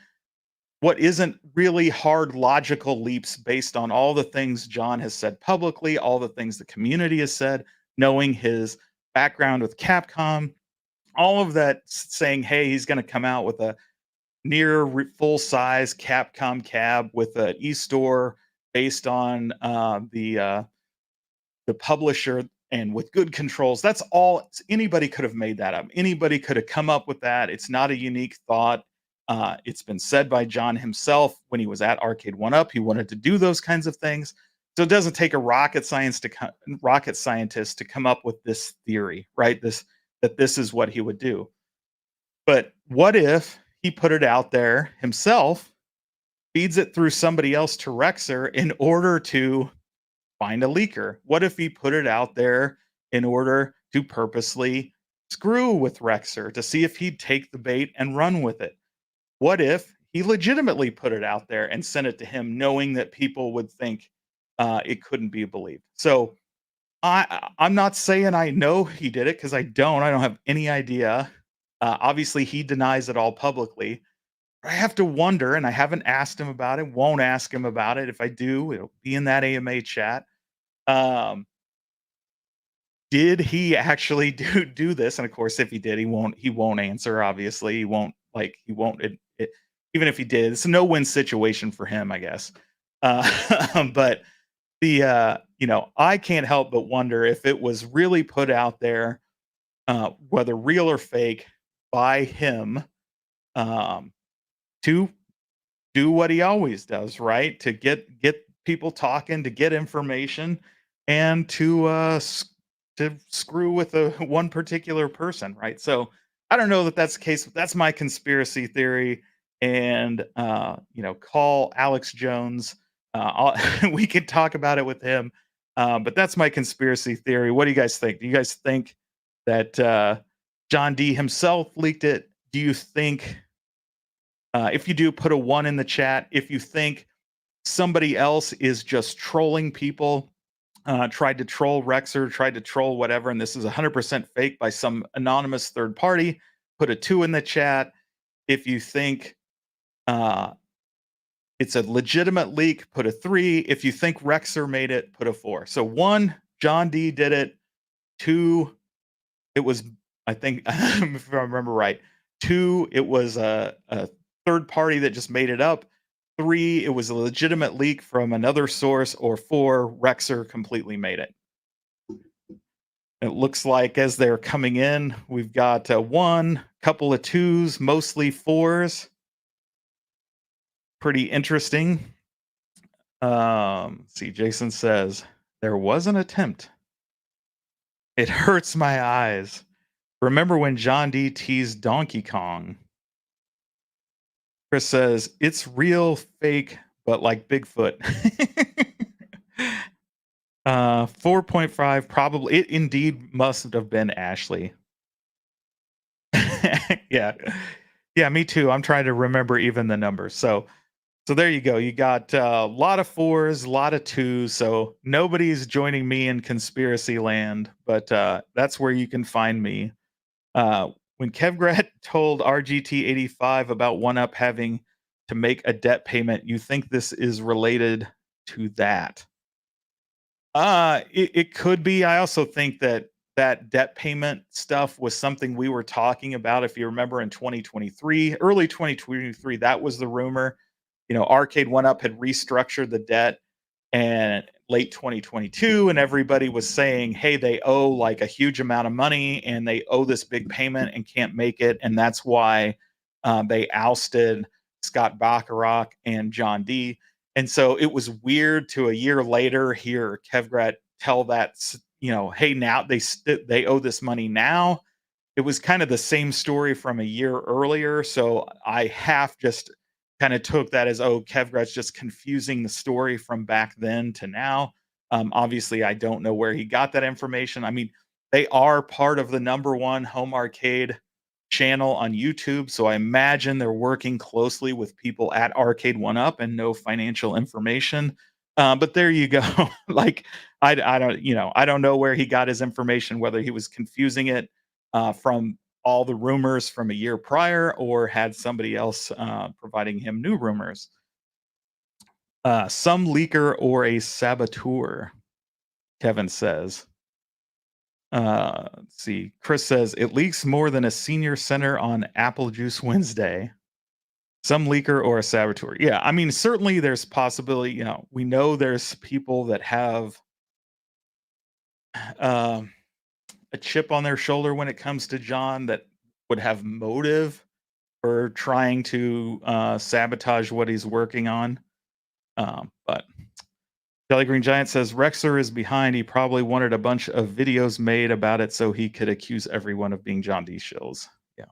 what isn't really hard logical leaps based on all the things John has said publicly, all the things the community has said, knowing his background with Capcom, all of that saying, hey, he's going to come out with a near full size Capcom cab with an e-store based on the publisher and with good controls. That's all. Anybody could have made that up. Anybody could have come up with that. It's not a unique thought. It's been said by John himself when he was at Arcade One Up. He wanted to do those kinds of things. So it doesn't take a rocket scientist to come up with this theory, right? This is what he would do. But what if he put it out there himself, feeds it through somebody else to Rexer in order to find a leaker? What if he put it out there in order to purposely screw with Rexer to see if he'd take the bait and run with it? What if he legitimately put it out there and sent it to him, knowing that people would think it couldn't be believed? So I'm not saying I know he did it because I don't. I don't have any idea. Obviously, he denies it all publicly. I have to wonder, and I haven't asked him about it. Won't ask him about it. If I do, it'll be in that AMA chat. Um, did he actually do this? And of course, if he did, he won't answer. Obviously, he won't. Even if he did, it's a no-win situation for him, I guess. But I can't help but wonder if it was really put out there, whether real or fake, by him, um, to do what he always does, right? To get people talking, to get information, and to screw with one particular person, right? So I don't know that that's the case. But that's my conspiracy theory, and call Alex Jones. We could talk about it with him, but that's my conspiracy theory. What do you guys think? Do you guys think that John D himself leaked it? Do you think? If you do, put a one in the chat. If you think somebody else is just trolling people, tried to troll Rexer, tried to troll whatever, and this is 100% fake by some anonymous third party, put a two in the chat. If you think uh, it's a legitimate leak, put a three. If you think Rexer made it, put a four. So one, John D did it. Two, it was, I think, if I remember right. Two, it was a third party that just made it up. Three, it was a legitimate leak from another source. Or four, Rexer completely made it. It looks like as they're coming in, we've got one, couple of twos, mostly fours. Pretty interesting. See, Jason says, there was an attempt. It hurts my eyes. Remember when John D teased Donkey Kong? Chris says, it's real fake, but like Bigfoot. 4.5, probably. It indeed must have been Ashley. Yeah. Yeah, me too. I'm trying to remember even the numbers. So there you go. You got a lot of fours, a lot of twos. So nobody's joining me in conspiracy land, but that's where you can find me. When Kevgrat told RGT85 about OneUp having to make a debt payment, you think this is related to that? It could be. I also think that debt payment stuff was something we were talking about. If you remember in 2023, early 2023, that was the rumor. Arcade One Up had restructured the debt and late 2022, and everybody was saying, hey, they owe like a huge amount of money and they owe this big payment and can't make it. And that's why they ousted Scott Bacharach and John D. And so it was weird to a year later hear Kevgrat tell that, hey, now they owe this money now. It was kind of the same story from a year earlier. So I half just kind of took that as, oh, Kevgrat's just confusing the story from back then to now. Obviously, I don't know where he got that information. I mean, they are part of the #1 home arcade channel on YouTube, so I imagine they're working closely with people at Arcade One Up and know financial information. But there you go. Like, I don't know where he got his information, whether he was confusing it from all the rumors from a year prior or had somebody else providing him new rumors. Some leaker or a saboteur, Kevin says. Let's see. Chris says, it leaks more than a senior center on Apple Juice Wednesday. Some leaker or a saboteur. Yeah, I mean, certainly there's possibility, we know there's people that have um, a chip on their shoulder when it comes to John that would have motive for trying to sabotage what he's working on. But Jelly Green Giant says Rexer is behind. He probably wanted a bunch of videos made about it so he could accuse everyone of being John D. Shills. Yeah.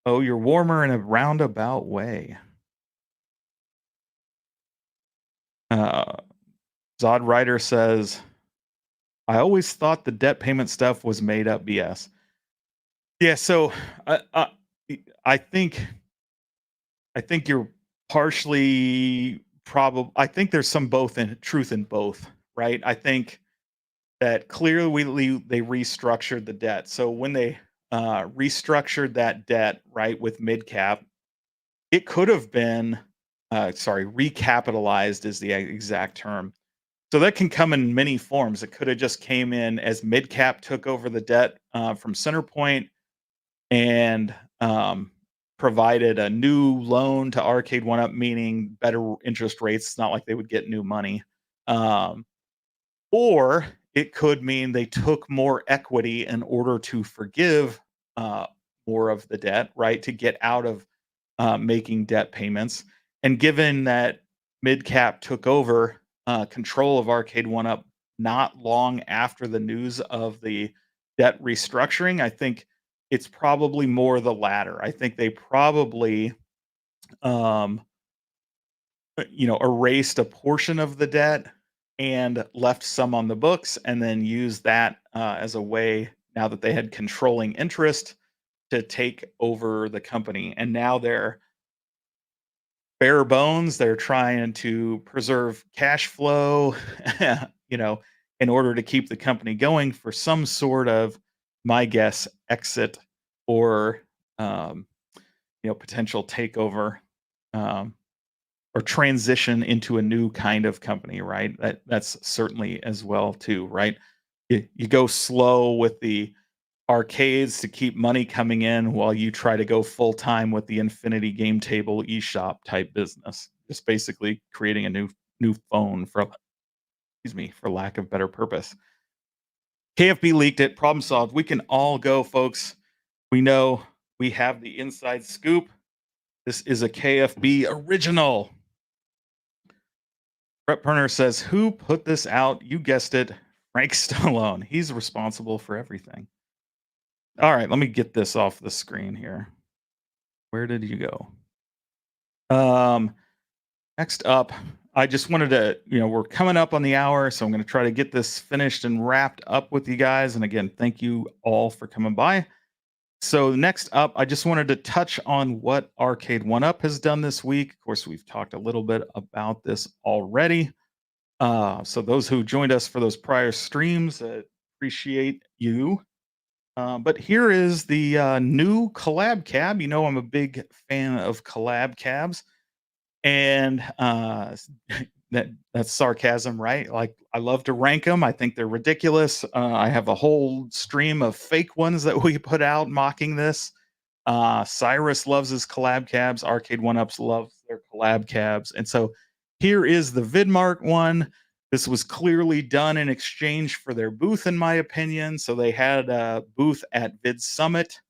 Oh, you're warmer in a roundabout way. Uh, Zod Rider says, I always thought the debt payment stuff was made up BS. Yeah, so I, I, I think you're partially probably. I think there's some both in truth in both, right? I think that clearly they restructured the debt. So when they restructured that debt, right, with mid cap, it could have been, sorry, recapitalized is the exact term. So that can come in many forms. It could have just came in as mid cap took over the debt from Centerpoint and provided a new loan to Arcade One Up, meaning better interest rates. It's not like they would get new money. Um, or it could mean they took more equity in order to forgive uh, more of the debt, right? To get out of making debt payments. And given that MidCap took over control of Arcade One Up not long after the news of the debt restructuring, I think it's probably more the latter. I think they probably, um, erased a portion of the debt and left some on the books, and then used that as a way now that they had controlling interest to take over the company. And now they're bare bones. They're trying to preserve cash flow, you know, in order to keep the company going for some sort of, my guess, exit or, um, potential takeover, um, or transition into a new kind of company, right? That's certainly as well too, right? You go slow with the arcades to keep money coming in while you try to go full time with the Infinity Game Table eShop type business. Just basically creating a new phone for, excuse me, for lack of better purpose. KFB leaked it. Problem solved. We can all go, folks. We know we have the inside scoop. This is a KFB original. Brett Perner says, "Who put this out? You guessed it, Frank Stallone. He's responsible for everything." All right, let me get this off the screen here. Where did you go? Um, Next up, I just wanted to, we're coming up on the hour, so I'm going to try to get this finished and wrapped up with you guys. And again, thank you all for coming by. So next up, I just wanted to touch on what Arcade One Up has done this week. Of course, we've talked a little bit about this already. So those who joined us for those prior streams, appreciate you. But here is the new collab cab. You know, I'm a big fan of collab cabs, and that's sarcasm, right? Like, I love to rank them. I think they're ridiculous. I have a whole stream of fake ones that we put out mocking this. Cyrus loves his collab cabs. Arcade One Ups loves their collab cabs, and so here is the Vidmark one. This was clearly done in exchange for their booth, in my opinion. So they had a booth at Vid Summit,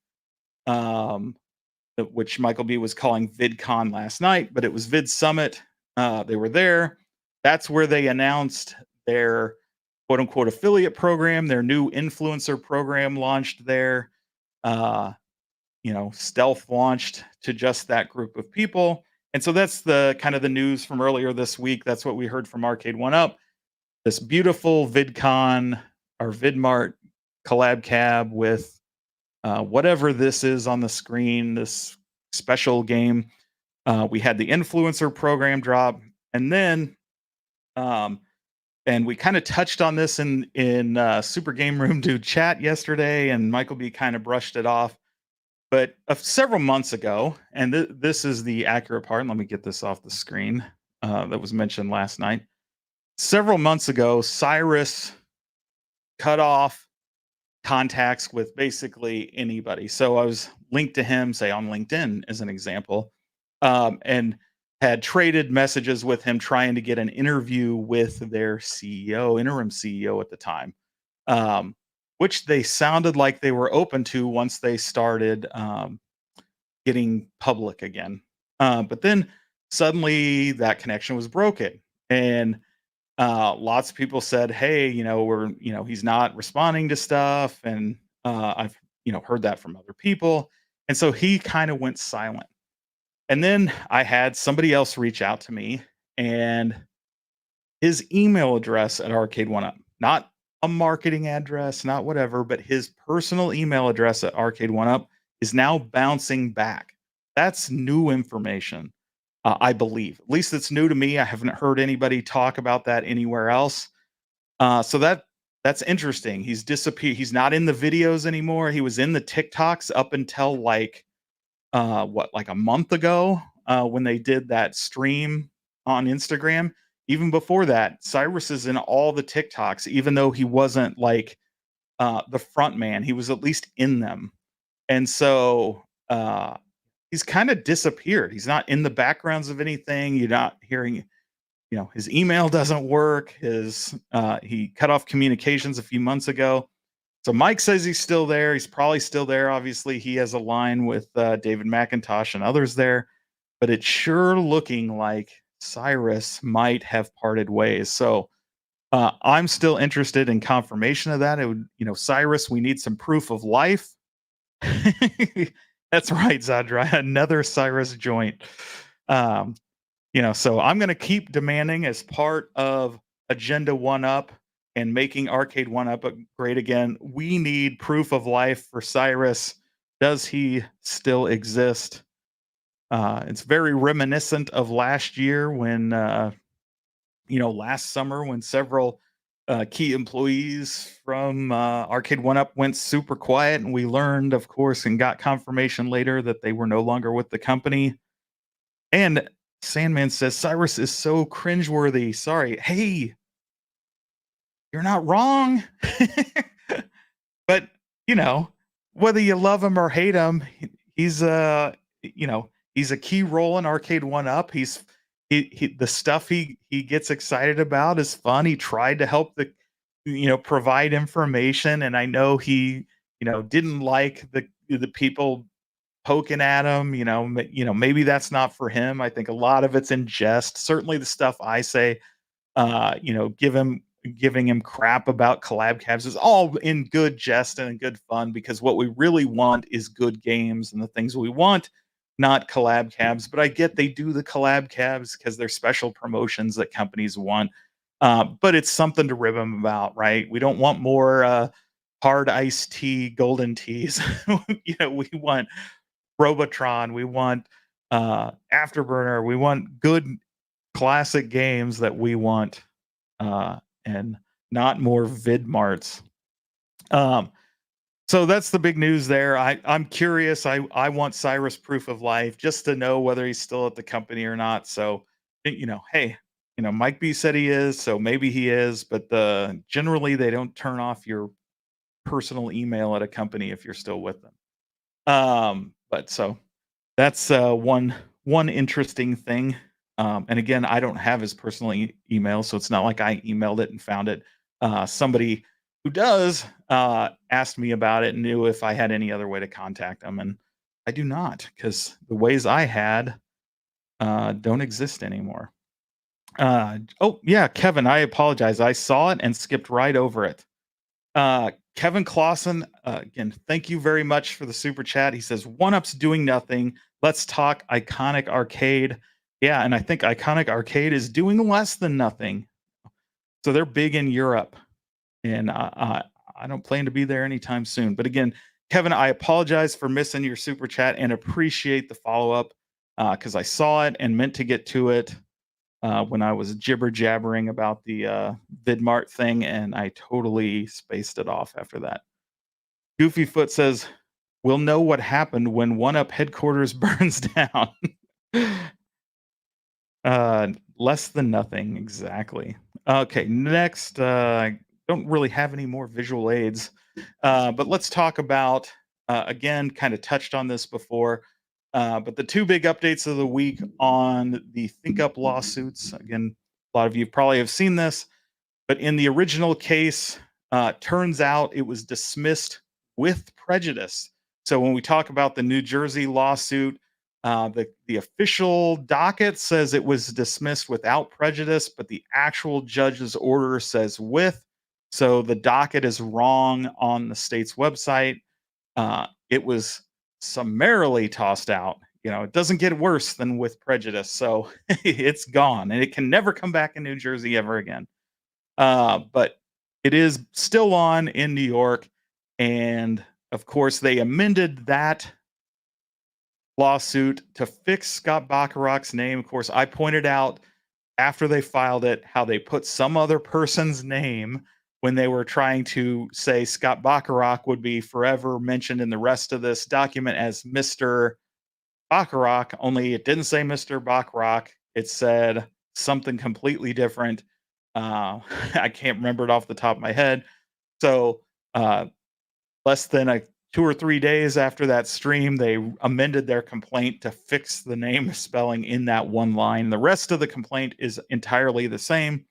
um, which Michael B was calling VidCon last night, but it was Vid Summit. They were there. That's where they announced their quote unquote affiliate program, their new influencer program launched there. Uh, Stealth launched to just that group of people. And so that's the kind of the news from earlier this week. That's what we heard from Arcade One Up. This beautiful VidCon or VidMart collab cab with whatever this is on the screen, this special game. We had the influencer program drop, and then, and we kind of touched on this in Super Game Room Dude chat yesterday, and Michael B kind of brushed it off. But several months ago, and this is the accurate part. Let me get this off the screen. That was mentioned last night. Several months ago, Cyrus cut off contacts with basically anybody. So I was linked to him, say on LinkedIn as an example. And had traded messages with him trying to get an interview with their CEO, interim CEO at the time, um, which they sounded like they were open to once they started getting public again. But then suddenly that connection was broken. And lots of people said, "Hey, he's not responding to stuff," and I've heard that from other people, and so he kind of went silent. And then I had somebody else reach out to me, and his email address at Arcade One Up, not a marketing address, not whatever, but his personal email address at Arcade One Up is now bouncing back. That's new information, I believe. At least it's new to me. I haven't heard anybody talk about that anywhere else. So that's interesting. He's disappeared. He's not in the videos anymore. He was in the TikToks up until like a month ago, when they did that stream on Instagram. Even before that, Cyrus is in all the TikToks, even though he wasn't like the front man. He was at least in them. And so he's kind of disappeared. He's not in the backgrounds of anything. You're not hearing, his email doesn't work. His he cut off communications a few months ago. So Mike says he's still there. He's probably still there. Obviously, he has a line with David McIntosh and others there, but it's sure looking like Cyrus might have parted ways. So I'm still interested in confirmation of that. It would, Cyrus, we need some proof of life. That's right, Zadra. Another Cyrus joint. Um, so I'm going to keep demanding as part of Agenda One Up and making Arcade One Up great again. We need proof of life for Cyrus. Does he still exist? It's very reminiscent of last year when, last summer when several key employees from Arcade One Up went super quiet, and we learned, of course, and got confirmation later that they were no longer with the company. And Sandman says Cyrus is so cringeworthy. Sorry. Hey, you're not wrong. But, you know, whether you love him or hate him, he's he's a key role in Arcade One Up. He the stuff he gets excited about is fun. He tried to help provide information, and I know he, didn't like the people poking at him, maybe that's not for him. I think a lot of it's in jest. Certainly the stuff I say, giving him crap about collab cabs is all in good jest and in good fun, because what we really want is good games and the things we want, not collab cabs. But I get they do the collab cabs because they're special promotions that companies want. But it's something to rib them about, right? We don't want more hard iced tea, golden teas. We want Robotron, we want Afterburner, we want good classic games that we want, and not more vid marts. Um, so that's the big news there. I'm curious. I want Cyrus proof of life just to know whether he's still at the company or not. So, hey, Mike B said he is, so maybe he is, but generally they don't turn off your personal email at a company if you're still with them. But so that's one interesting thing. And again, I don't have his personal email, so it's not like I emailed it and found it. Somebody who does asked me about it and knew if I had any other way to contact him, and I do not, because the ways I had don't exist anymore. Oh yeah, Kevin, I apologize. I saw it and skipped right over it. Kevin Clausen, again, thank you very much for the super chat. He says, One Up's doing nothing. Let's talk Iconic Arcade. Yeah, and I think Iconic Arcade is doing less than nothing. So they're big in Europe, and I don't plan to be there anytime soon. But again, Kevin, I apologize for missing your super chat and appreciate the follow up, because I saw it and meant to get to it when I was jibber jabbering about the VidMart thing, and I totally spaced it off after that. Goofy Foot says, We'll know what happened when One Up headquarters burns down. Less than nothing, exactly. Okay, next, I don't really have any more visual aids, but let's talk about, again, kind of touched on this before, But the two big updates of the week on the ThinkUp lawsuits. Again, a lot of you probably have seen this, but in the original case, turns out it was dismissed with prejudice. So when we talk about the New Jersey lawsuit, the official docket says it was dismissed without prejudice, but the actual judge's order says with. So the docket is wrong on the state's website. It was summarily tossed out. You know, it doesn't get worse than with prejudice. So it's gone and it can never come back in New Jersey ever again. But it is still on in New York. And of course, they amended that lawsuit to fix Scott Bacharach's name. Of course, I pointed out after they filed it how they put some other person's name when they were trying to say Scott Bacharach would be forever mentioned in the rest of this document as Mr. Bacharach, only it didn't say Mr. Bacharach. It said something completely different. I can't remember it off the top of my head. So, less than 2 or 3 days after that stream, they amended their complaint to fix the name spelling in that one line. The rest of the complaint is entirely the same.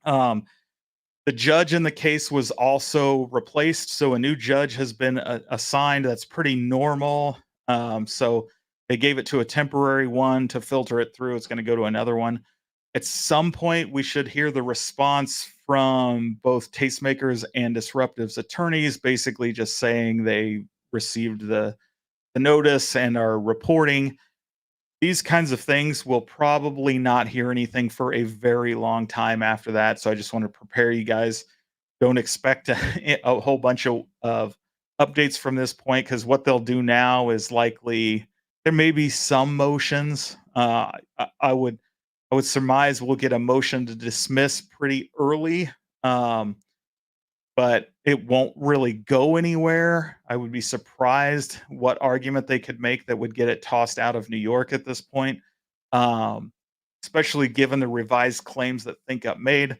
The judge in the case was also replaced, so a new judge has been assigned. That's pretty normal. So they gave it to a temporary one to filter it through. It's going to go to another one. At some point, we should hear the response from both Tastemakers and Disruptive's attorneys, basically just saying they received the notice and are reporting. These kinds of things will probably not hear anything for a very long time after that. So I just want to prepare you guys. Don't expect a whole bunch of updates from this point because what they'll do now is likely there may be some motions. I would surmise we'll get a motion to dismiss pretty early, but it won't really go anywhere. I would be surprised what argument they could make that would get it tossed out of New York at this point, um, especially given the revised claims that ThinkUp made.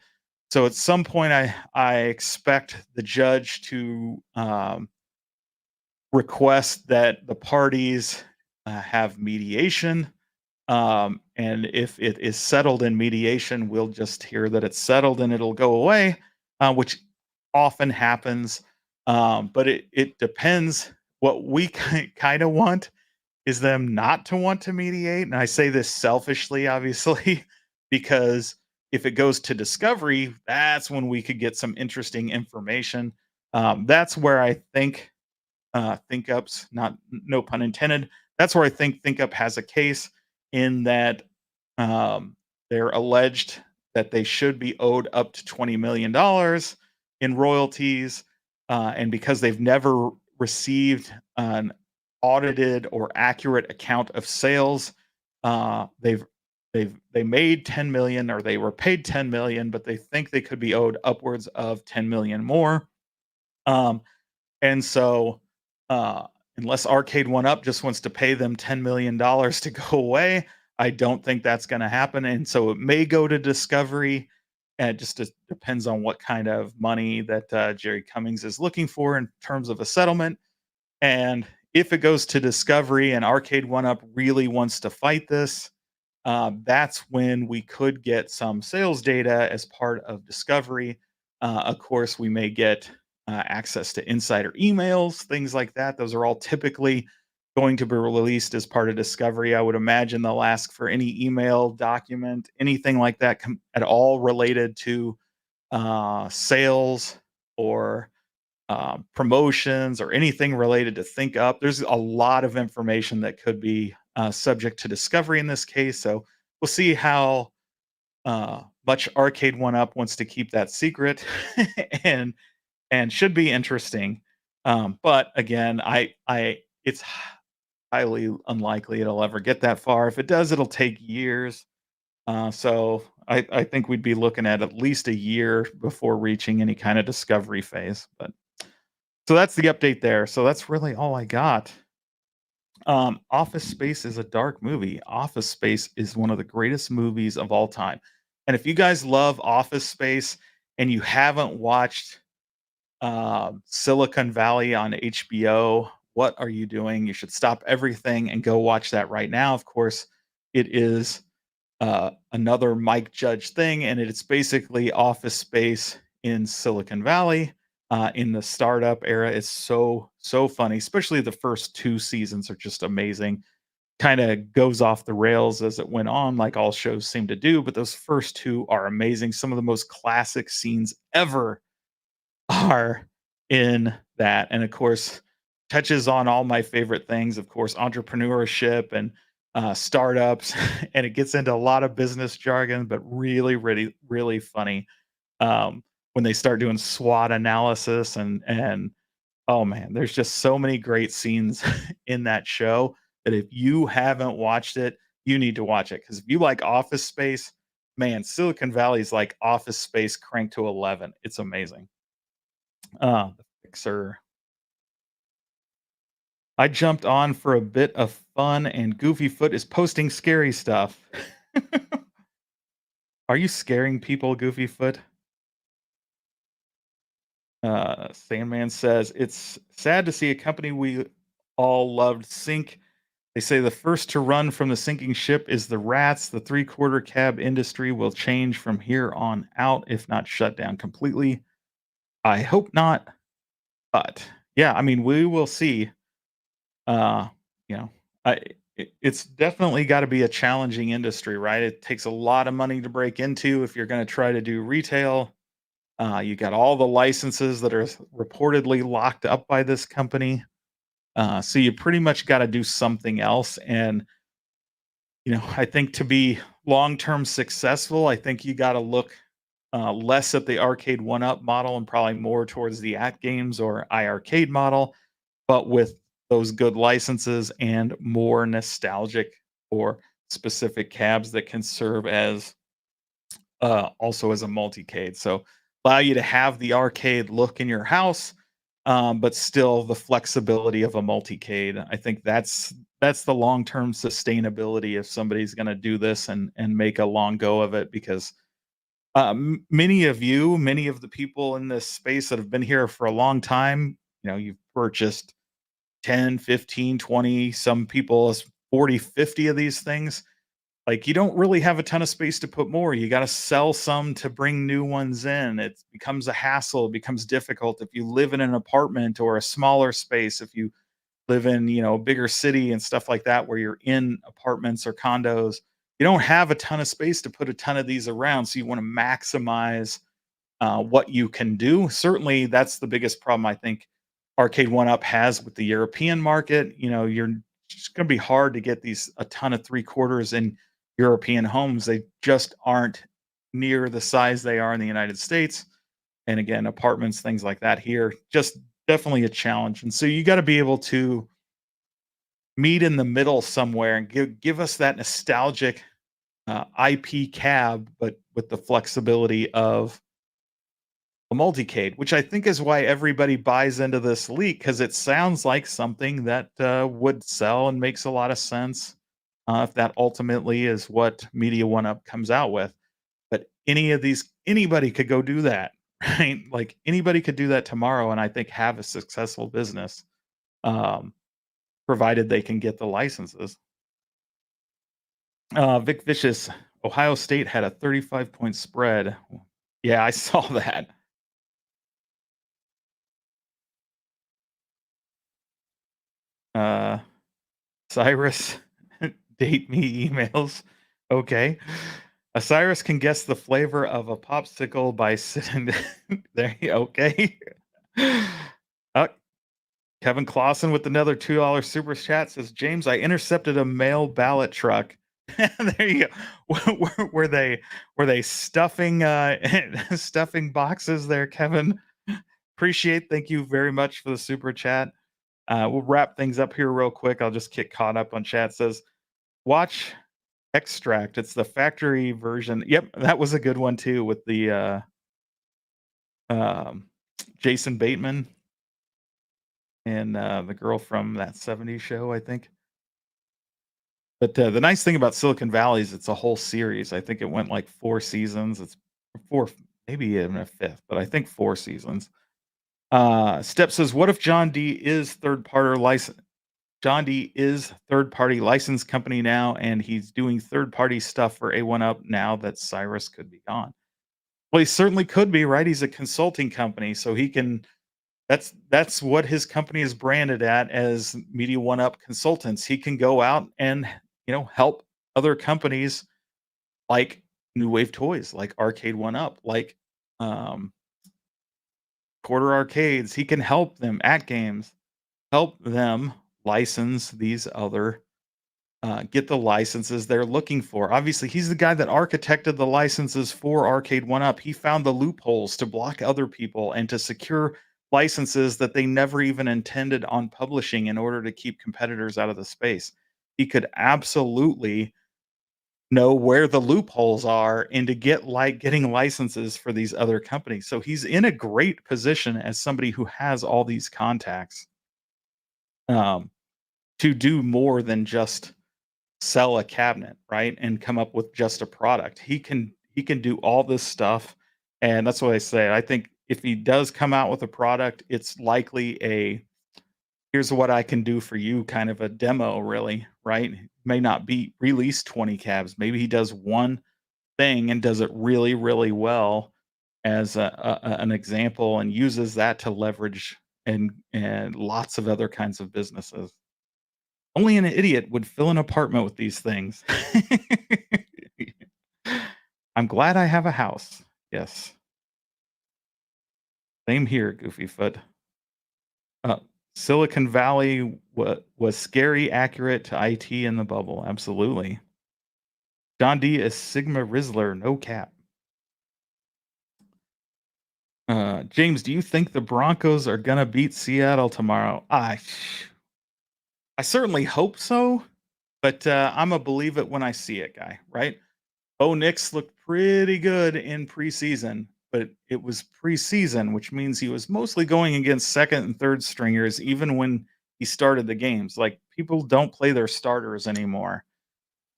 So at some point, I expect the judge to request that the parties have mediation. And if it is settled in mediation, we'll just hear that it's settled and it'll go away, which often happens. But it depends. What we kind of want is them not to want to mediate. And I say this selfishly, obviously, because if it goes to discovery, that's when we could get some interesting information. That's where I think ThinkUp's not no pun intended. That's where I think ThinkUp has a case in that they're alleged that they should be owed up to $20 million in royalties, and because they've never received an audited or accurate account of sales, they made 10 million or they were paid 10 million, but they think they could be owed upwards of 10 million more. And so, unless Arcade One Up just wants to pay them $10 million to go away, I don't think that's going to happen. And so it may go to discovery. And it just depends on what kind of money that Jerry Cummings is looking for in terms of a settlement. And if it goes to discovery and Arcade One Up really wants to fight this, that's when we could get some sales data as part of discovery. Of course, we may get access to insider emails, things like that. Those are all typically going to be released as part of discovery. I would imagine they'll ask for any email document, anything like that at all related to sales or promotions or anything related to ThinkUp. There's a lot of information that could be subject to discovery in this case. So we'll see how much Arcade One Up wants to keep that secret, and should be interesting. But again, it's highly unlikely it'll ever get that far. If it does, it'll take years. So I think we'd be looking at least a year before reaching any kind of discovery phase. But so that's the update there. So that's really all I got. Office Space is a dark movie. Office Space is one of the greatest movies of all time. And if you guys love Office Space and you haven't watched Silicon Valley on HBO What are you doing? You should stop everything and go watch that right now." Of course, it is another Mike Judge thing, and it's basically Office Space in Silicon Valley in the startup era. It's so funny, especially the first 2 seasons are just amazing. Kind of goes off the rails as it went on, like all shows seem to do, but those first two are amazing. Some of the most classic scenes ever are in that, and of course, touches on all my favorite things, of course, entrepreneurship and, startups, and it gets into a lot of business jargon, but really, really, really funny, when they start doing SWOT analysis and oh, man, there's just so many great scenes in that show that if you haven't watched it, you need to watch it. Because if you like Office Space, man, Silicon Valley is like Office Space cranked to 11. It's amazing. The Fixer. I jumped on for a bit of fun, and Goofy Foot is posting scary stuff. Are you scaring people, Goofy Foot? Sandman says, "It's sad to see a company we all loved sink. They say the first to run from the sinking ship is the rats. The three-quarter cab industry will change from here on out, if not shut down completely. I hope not, but yeah, I mean, we will see." Uh, you know, it's definitely got to be a challenging industry, right? It takes a lot of money to break into if you're going to try to do retail. You got all the licenses that are reportedly locked up by this company. So you pretty much got to do something else. And I think to be long-term successful, I think you got to look less at the arcade one-up model and probably more towards the at games or iArcade model, but with those good licenses and more nostalgic or specific cabs that can serve as also as a multicade. So allow you to have the arcade look in your house, but still the flexibility of a multicade. I think that's the long term sustainability if somebody's going to do this and make a long go of it because many of the people in this space that have been here for a long time, you've purchased 10, 15, 20, some people as 40, 50 of these things. Like, you don't really have a ton of space to put more. You gotta sell some to bring new ones in. It becomes a hassle, it becomes difficult if you live in an apartment or a smaller space, if you live in, a bigger city and stuff like that where you're in apartments or condos. You don't have a ton of space to put a ton of these around, so you wanna maximize what you can do. Certainly, that's the biggest problem I think Arcade One Up has with the European market. You're it's going to be hard to get these a ton of three quarters in European homes. They just aren't near the size they are in the United States. And again, apartments, things like that here, just definitely a challenge. And so you got to be able to meet in the middle somewhere and give us that nostalgic IP cab, but with the flexibility of a multicade, which I think is why everybody buys into this leak because it sounds like something that would sell and makes a lot of sense if that ultimately is what Media One Up comes out with. But anybody could go do that, right? Like anybody could do that tomorrow, and I think have a successful business, um, provided they can get the licenses. Vic Vicious, Ohio State had a 35-point spread. Yeah, I saw that. Uh, Cyrus, date me emails. Okay. Cyrus can guess the flavor of a popsicle by sitting there. Okay. Uh, Kevin Clausen with another $2 super chat says, James, I intercepted a mail ballot truck. There you go. Were they stuffing stuffing boxes there, Kevin? Appreciate. Thank you very much for the super chat. We'll wrap things up here real quick. I'll just get caught up on chat. Says, watch Extract. It's the factory version. Yep, that was a good one too with the um, Jason Bateman and the girl from that '70s show, I think. But the nice thing about Silicon Valley is it's a whole series. I think it went like 4 seasons. It's 4, maybe even a fifth, but I think 4 seasons. Step says, "What if John D is third-party licensed company now, and he's doing third-party stuff for A1UP now that Cyrus could be gone?" Well, he certainly could be, right? He's a consulting company, so he can that's what his company is branded at as Media One Up Consultants. He can go out and, help other companies like New Wave Toys, like Arcade One Up, like, um, Quarter Arcades. He can help them at games, help them license these other get the licenses they're looking for. Obviously, he's the guy that architected the licenses for Arcade One Up. He found the loopholes to block other people and to secure licenses that they never even intended on publishing in order to keep competitors out of the space. He could absolutely know where the loopholes are and to getting licenses for these other companies. So he's in a great position as somebody who has all these contacts um, to do more than just sell a cabinet, right? And come up with just a product. He can do all this stuff. And that's what I say. I think if he does come out with a product, it's likely a here's what I can do for you kind of a demo, really, right? May not be release 20 cabs. Maybe he does one thing and does it really, really well as an example and uses that to leverage and lots of other kinds of businesses. Only an idiot would fill an apartment with these things. I'm glad I have a house. Yes. Same here, Goofy Foot. Uh, Silicon Valley was scary accurate to IT in the bubble. Absolutely. John D is Sigma Rizzler, no cap. James, do you think the Broncos are gonna beat Seattle tomorrow? I certainly hope so, but I'm a believe it when I see it guy, right? Bo Nix looked pretty good in preseason, but it was preseason, which means he was mostly going against second and third stringers, even when he started the games. Like people don't play their starters anymore.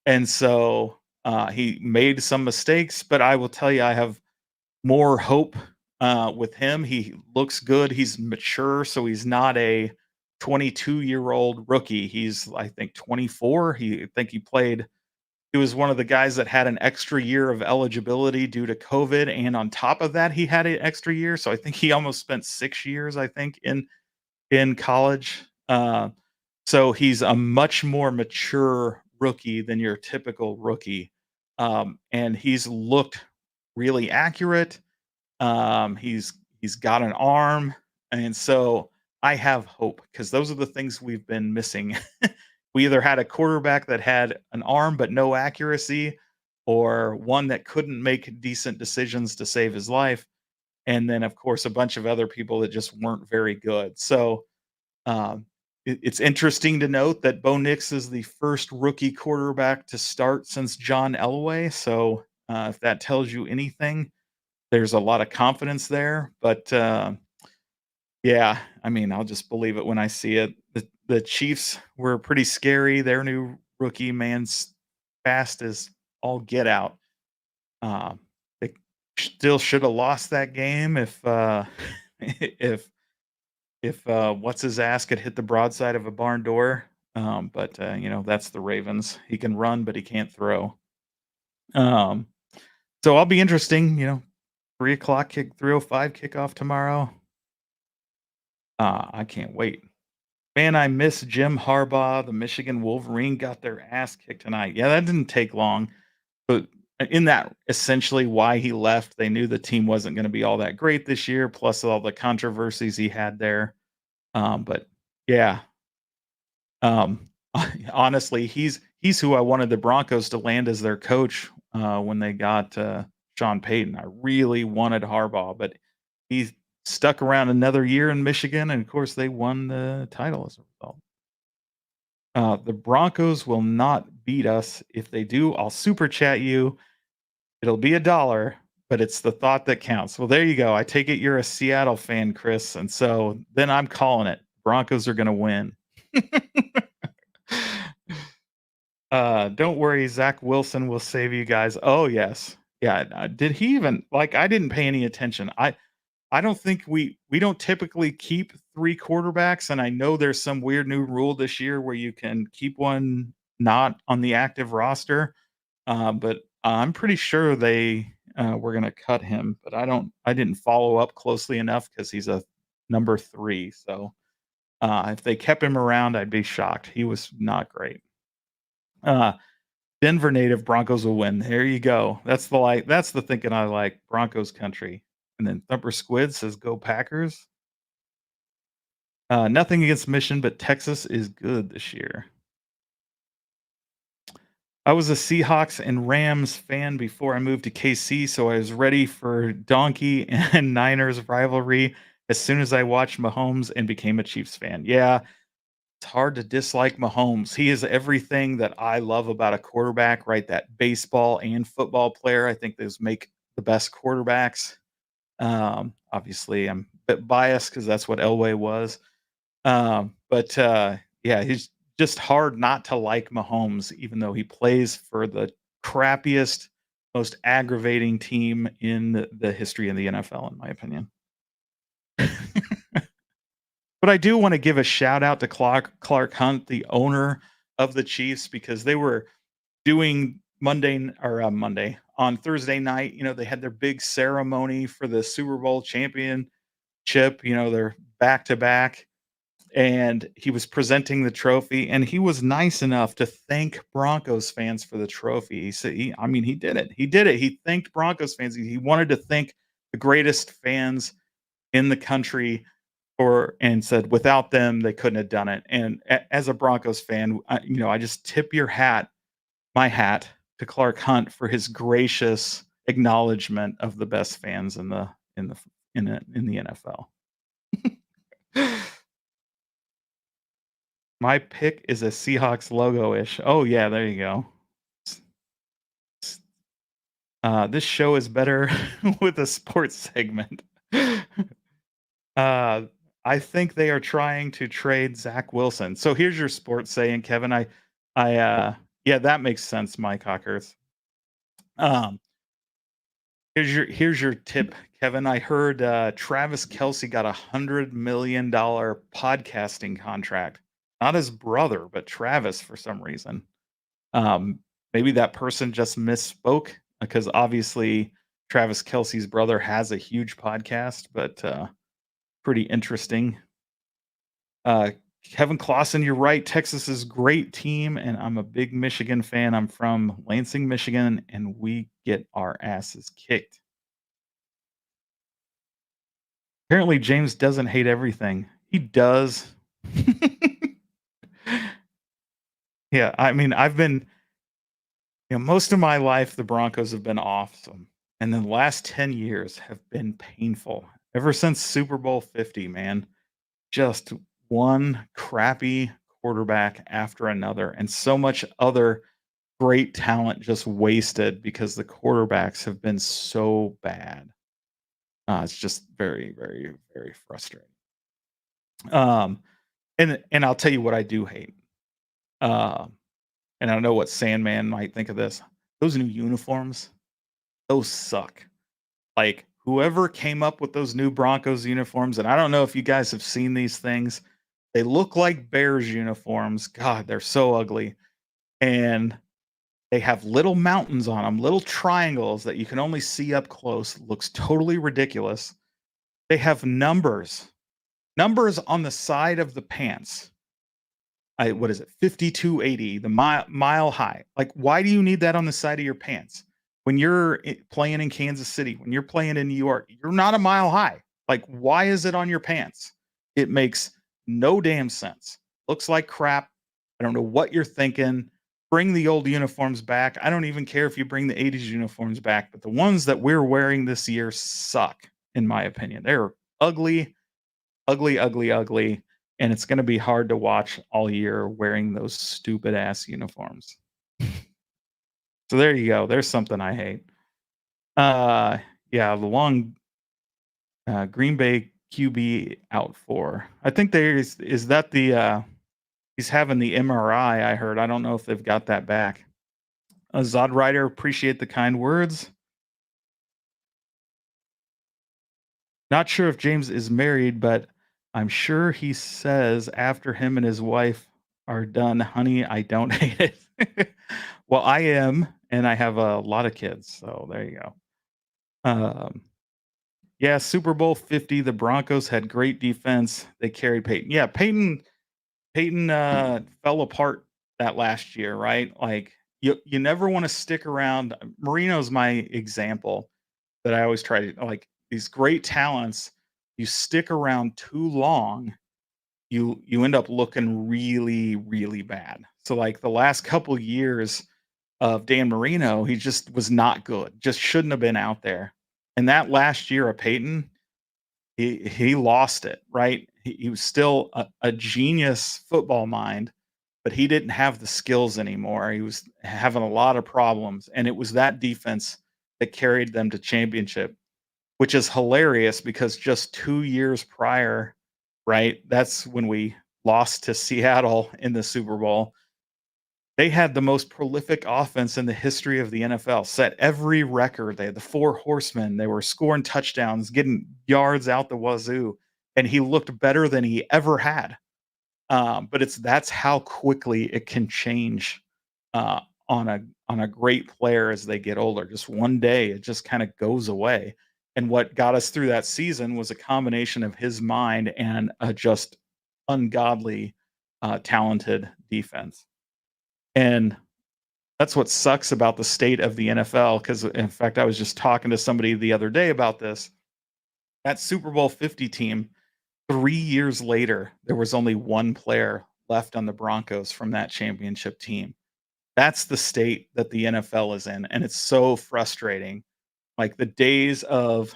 And so he made some mistakes, but I will tell you, I have more hope with him. He looks good. He's mature, so he's not a 22-year-old rookie. He's, I think, 24. I think he was one of the guys that had an extra year of eligibility due to COVID, and on top of that, he had an extra year. So I think he almost spent 6 years, I think, in college. So he's a much more mature rookie than your typical rookie, and he's looked really accurate. He's got an arm, and so I have hope because those are the things we've been missing. We either had a quarterback that had an arm but no accuracy, or one that couldn't make decent decisions to save his life, and then of course a bunch of other people that just weren't very good. So it's interesting to note that Bo Nix is the first rookie quarterback to start since John Elway. So if that tells you anything, there's a lot of confidence there, but, yeah, I mean, I'll just believe it when I see it. The Chiefs were pretty scary. Their new rookie man's fast as all get out. They still shoulda lost that game if, if what's his ass could hit the broadside of a barn door. But, that's the Ravens. He can run, but he can't throw. Um, so I'll be interesting, 3 o'clock 3:05 kickoff tomorrow. I can't wait. Man, I miss Jim Harbaugh. The Michigan Wolverine got their ass kicked tonight. Yeah, that didn't take long, but in that essentially why he left, they knew the team wasn't gonna be all that great this year, plus all the controversies he had there. But yeah, um, honestly, he's who I wanted the Broncos to land as their coach, when they got, Sean Payton. I really wanted Harbaugh, but he stuck around another year in Michigan, and of course, they won the title as a result. The Broncos will not beat us. If they do, I'll super chat you. It'll be $1, but it's the thought that counts. Well, there you go. I take it you're a Seattle fan, Chris, and so then I'm calling it. Broncos are gonna win. Don't worry, Zach Wilson will save you guys. Oh, yes. Yeah, did he even like, I didn't pay any attention. I don't think we don't typically keep 3 quarterbacks, and I know there's some weird new rule this year where you can keep one not on the active roster, but I'm pretty sure they, were gonna cut him, but I didn't follow up closely enough because he's a number 3, so, if they kept him around, I'd be shocked. He was not great. Uh, Denver native Broncos will win. There you go. That's the thinking I like, Broncos country. And then Thumper Squid says, "Go Packers." Nothing against Mission, but Texas is good this year. I was a Seahawks and Rams fan before I moved to KC, so I was ready for Donkey and Niners rivalry as soon as I watched Mahomes and became a Chiefs fan. Yeah, it's hard to dislike Mahomes. He is everything that I love about a quarterback, right? That baseball and football player. I think those make the best quarterbacks. Obviously, I'm a bit biased because that's what Elway was. But yeah, he's just hard not to like Mahomes, even though he plays for the crappiest, most aggravating team in the history of the NFL, in my opinion. But I do want to give a shout out to Clark Hunt, the owner of the Chiefs, because they were doing Monday on Thursday night. You know, they had their big ceremony for the Super Bowl championship. You know, they're back to back, and he was presenting the trophy, and he was nice enough to thank Broncos fans for the trophy. He said, I mean, he did it. He did it. He thanked Broncos fans. He wanted to thank the greatest fans in the country for, and said without them they couldn't have done it. And as a Broncos fan, I just tip my hat to Clark Hunt for his gracious acknowledgement of the best fans in the in the NFL. My pick is a Seahawks logo-ish. Oh, yeah, there you go. S s This show is better with a sports segment. Uh, I think they are trying to trade Zach Wilson. So here's your sports saying, Kevin. Yeah, that makes sense, Mike Hawkers. Um, here's your tip, Kevin. I heard, Travis Kelce got $100 million podcasting contract. Not his brother, but Travis for some reason. Um, Maybe that person just misspoke because obviously Travis Kelce's brother has a huge podcast, but pretty interesting. Uh, Kevin Clausen, you're right. Texas is a great team, and I'm a big Michigan fan. I'm from Lansing, Michigan, and we get our asses kicked. Apparently, James doesn't hate everything. He does. Yeah, I mean, most of my life, the Broncos have been awesome, and then the last 10 years have been painful. Ever since Super Bowl 50, man, just one crappy quarterback after another, and so much other great talent just wasted because the quarterbacks have been so bad. It's just very, very, very frustrating. Um, and I'll tell you what I do hate. Um, and I don't know what Sandman might think of this. Those new uniforms, those suck. Like, whoever came up with those new Broncos uniforms, and I don't know if you guys have seen these things. They look like Bears uniforms. God, they're so ugly. And they have little mountains on them, little triangles that you can only see up close. Looks totally ridiculous. They have numbers on the side of the pants. What is it? 5280, the mile high. Like, why do you need that on the side of your pants? When you're playing in Kansas City, when you're playing in New York, you're not a mile high. Like, why is it on your pants? It makes no damn sense. Looks like crap. I don't know what you're thinking. Bring the old uniforms back. I don't even care if you bring the 80s uniforms back, but the ones that we're wearing this year suck, in my opinion. They're ugly, ugly, ugly, ugly, and it's gonna be hard to watch all year wearing those stupid ass uniforms. So there you go. There's something I hate. Uh, yeah, the long Green Bay QB out for. I think there's is that the he's having the MRI. I heard. I don't know if they've got that back. Zod Rider, appreciate the kind words. Not sure if James is married, but I'm sure he says after him and his wife are done, "Honey, I don't hate it." Well, I am, and I have a lot of kids, so there you go. Um, yeah, Super Bowl 50, the Broncos had great defense. They carried Peyton. Yeah, Peyton fell apart that last year, right? Like you never want to stick around. Marino's my example that I always try to like these great talents. You stick around too long, you end up looking really, really bad. So like the last couple years of Dan Marino, he just was not good. Just shouldn't have been out there. And that last year of Peyton, he lost it, right? He was still a genius football mind, but he didn't have the skills anymore. He was having a lot of problems, and it was that defense that carried them to championship, which is hilarious because just 2 years prior, right, that's when we lost to Seattle in the Super Bowl. They had the most prolific offense in the history of the NFL, set every record. They had the 4 horsemen. They were scoring touchdowns, getting yards out the wazoo, and he looked better than he ever had. But that's how quickly it can change, uh, on a great player as they get older. Just one day, it just kinda goes away, and what got us through that season was a combination of his mind and a just ungodly, talented defense. And that's what sucks about the state of the NFL. Because in fact, I was just talking to somebody the other day about this. That Super Bowl 50 team, 3 years later, there was only 1 player left on the Broncos from that championship team. That's the state that the NFL is in, and it's so frustrating. Like, the days of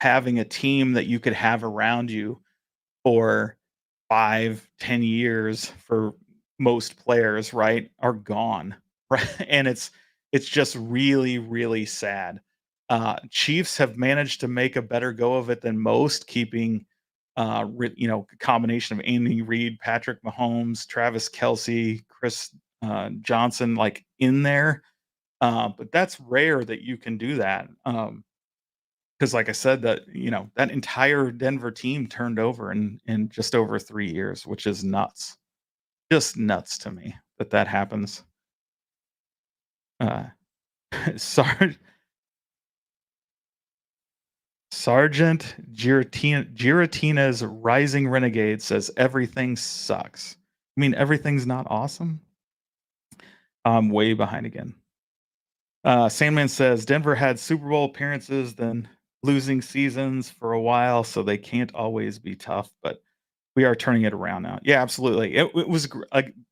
having a team that you could have around you for 5, 10 years for most players, right, are gone, right? And it's just really, really sad. Chiefs have managed to make a better go of it than most, keeping, a combination of Andy Reid, Patrick Mahomes, Travis Kelsey, Chris Johnson, like in there. But that's rare that you can do that. Because like I said, that entire Denver team turned over in just over 3 years, which is nuts. Just nuts to me that that happens. Uh, Sar Sergeant Giratina's Rising Renegade says, "Everything sucks." I mean, everything's not awesome? I'm way behind again. Sandman says, "Denver had Super Bowl appearances, then losing seasons for a while, so they can't always be tough, but we are turning it around now." Yeah, absolutely. It was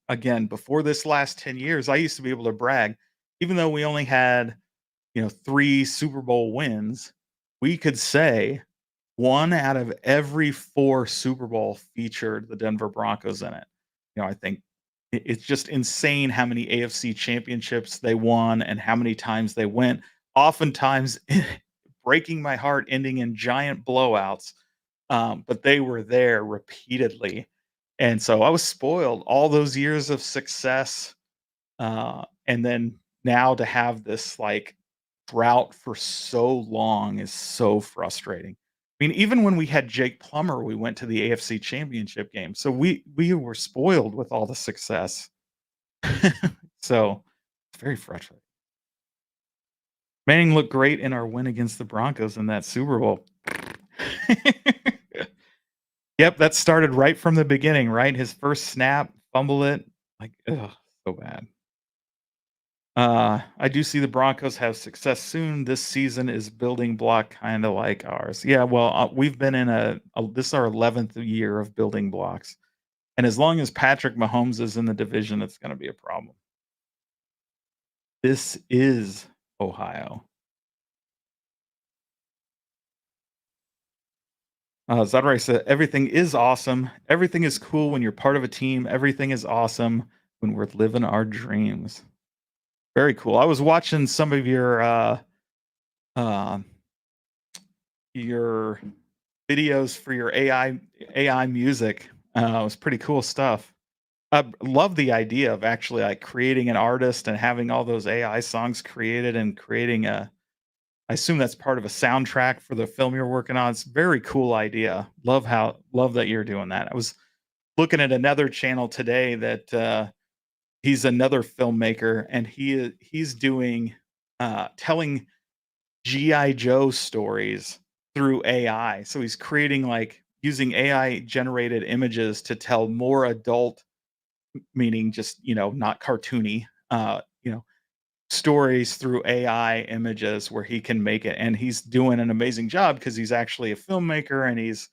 again before this last 10 years. I used to be able to brag, even though we only had 3 Super Bowl wins. We could say one out of every 4 Super Bowl featured the Denver Broncos in it. I think it's just insane how many AFC championships they won and how many times they went. Oftentimes, breaking my heart, ending in giant blowouts, but they were there repeatedly. And so I was spoiled all those years of success. And then now to have this like drought for so long is so frustrating. I mean, even when we had Jake Plummer, we went to the AFC Championship game. So we were spoiled with all the success. So it's very frustrating. Manning looked great in our win against the Broncos in that Super Bowl. Yep, that started right from the beginning, right? His first snap, fumble it, like, ugh, so bad. I do see the Broncos have success soon. This season is building block kinda like ours. Yeah, well, we've been in this is our 11th year of building blocks, and as long as Patrick Mahomes is in the division, it's gonna be a problem. This is Ohio. Zadrai said, "Everything is awesome. Everything is cool when you're part of a team. Everything is awesome when we're living our dreams." Very cool. I was watching some of uh, your videos for your AI music. It was pretty cool stuff. I love the idea of actually like creating an artist and having all those AI songs created and creating I assume that's part of a soundtrack for the film you're working on. It's a very cool idea. Love that you're doing that. I was looking at another channel today that, he's another filmmaker, and he's doing, telling GI Joe stories through AI. So he's creating, like, using AI generated images to tell more adult, meaning just, not cartoony, stories through AI images where he can make it. And he's doing an amazing job because he's actually a filmmaker, and he's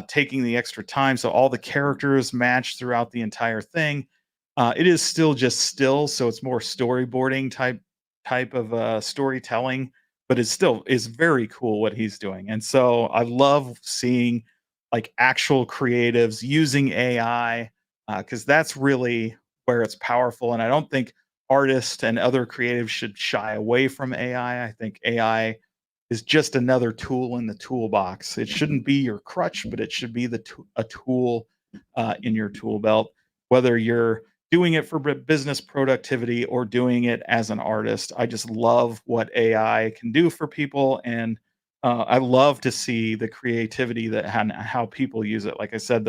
taking the extra time. So all the characters match throughout the entire thing. It is still just still, so it's more storyboarding type of storytelling, but it still is very cool what he's doing. And so I love seeing like actual creatives using AI, because that's really where it's powerful. And I don't think artists and other creatives should shy away from AI. I think AI is just another tool in the toolbox. It shouldn't be your crutch, but it should be a tool in your tool belt, whether you're doing it for business productivity or doing it as an artist. I just love what AI can do for people, and I love to see the creativity that and how people use it. Like I said,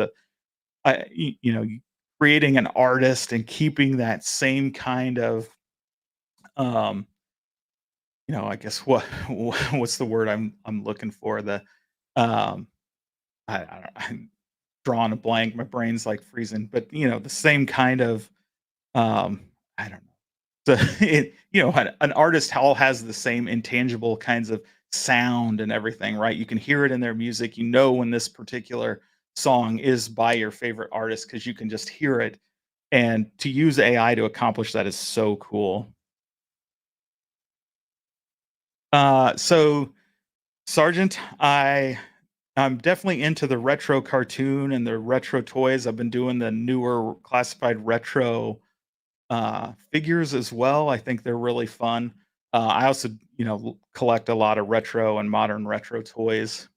creating an artist and keeping that same kind of, um, I guess what's the word I'm looking for? Um, I'm drawing a blank. My brain's like freezing, but the same kind of, um, I don't know. So an artist all has the same intangible kinds of sound and everything, right? You can hear it in their music. You know when this particular song is by your favorite artist because you can just hear it. And to use AI to accomplish that is so cool. So Sergeant, I'm definitely into the retro cartoon and the retro toys. I've been doing the newer classified retro figures as well. I think they're really fun. I also, collect a lot of retro and modern retro toys,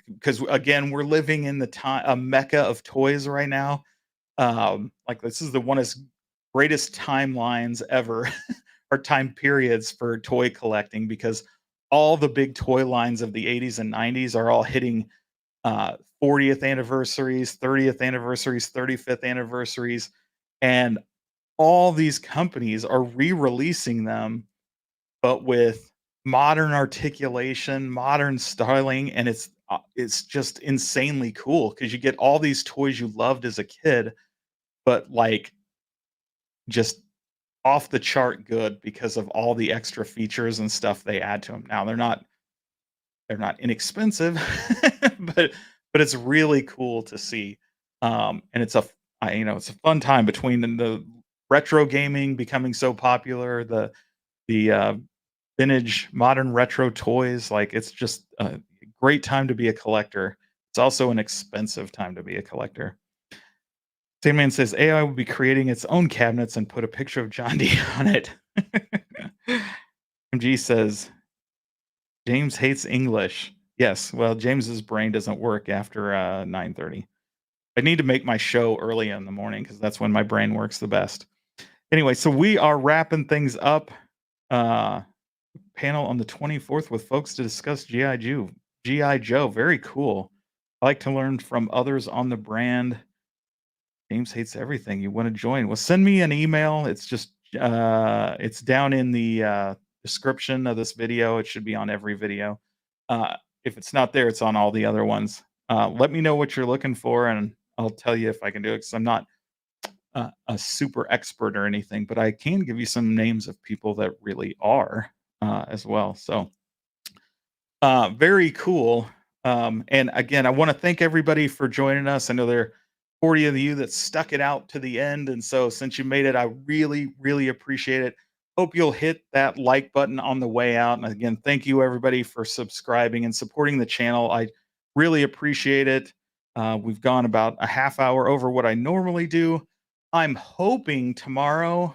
because again, we're living in the time a mecca of toys right now. Like this is the one of the greatest timelines ever, or time periods for toy collecting, because all the big toy lines of the 80s and 90s are all hitting 40th anniversaries, 30th anniversaries, 35th anniversaries, and all these companies are re-releasing them, but with modern articulation, modern styling, and it's just insanely cool because you get all these toys you loved as a kid, but like just off the chart good because of all the extra features and stuff they add to them. Now they're not inexpensive, but it's really cool to see. And it's a fun time between the retro gaming becoming so popular, the vintage modern retro toys. Like it's just a great time to be a collector. It's also an expensive time to be a collector. Sandman says AI will be creating its own cabinets and put a picture of John D on it. MG says James hates English. Yes, well, James's brain doesn't work after 9:30. I need to make my show early in the morning because that's when my brain works the best. Anyway, so we are wrapping things up. Uh, Panel on the 24th with folks to discuss GI Joe. GI Joe, very cool. I like to learn from others on the brand. James hates everything. You want to join? Well, send me an email. It's down in the description of this video. It should be on every video. If it's not there, it's on all the other ones. Let me know what you're looking for, and I'll tell you if I can do it. Because I'm not a super expert or anything, but I can give you some names of people that really are, as well. So very cool. And again, I want to thank everybody for joining us. I know there are 40 of you that stuck it out to the end. And so since you made it, I really, really appreciate it. Hope you'll hit that like button on the way out. And again, thank you everybody for subscribing and supporting the channel. I really appreciate it. We've gone about a half hour over what I normally do. I'm hoping tomorrow,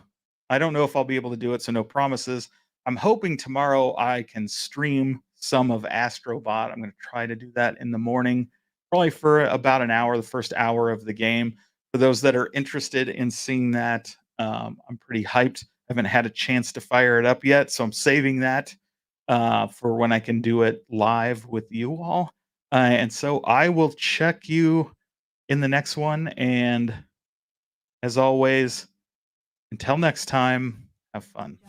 I don't know if I'll be able to do it, so no promises. I'm hoping tomorrow I can stream some of Astrobot. I'm going to try to do that in the morning, probably for about an hour, the first hour of the game. For those that are interested in seeing that, I'm pretty hyped. I haven't had a chance to fire it up yet, so I'm saving that. for when I can do it live with you all. And so I will check you in the next one. And as always, until next time, have fun.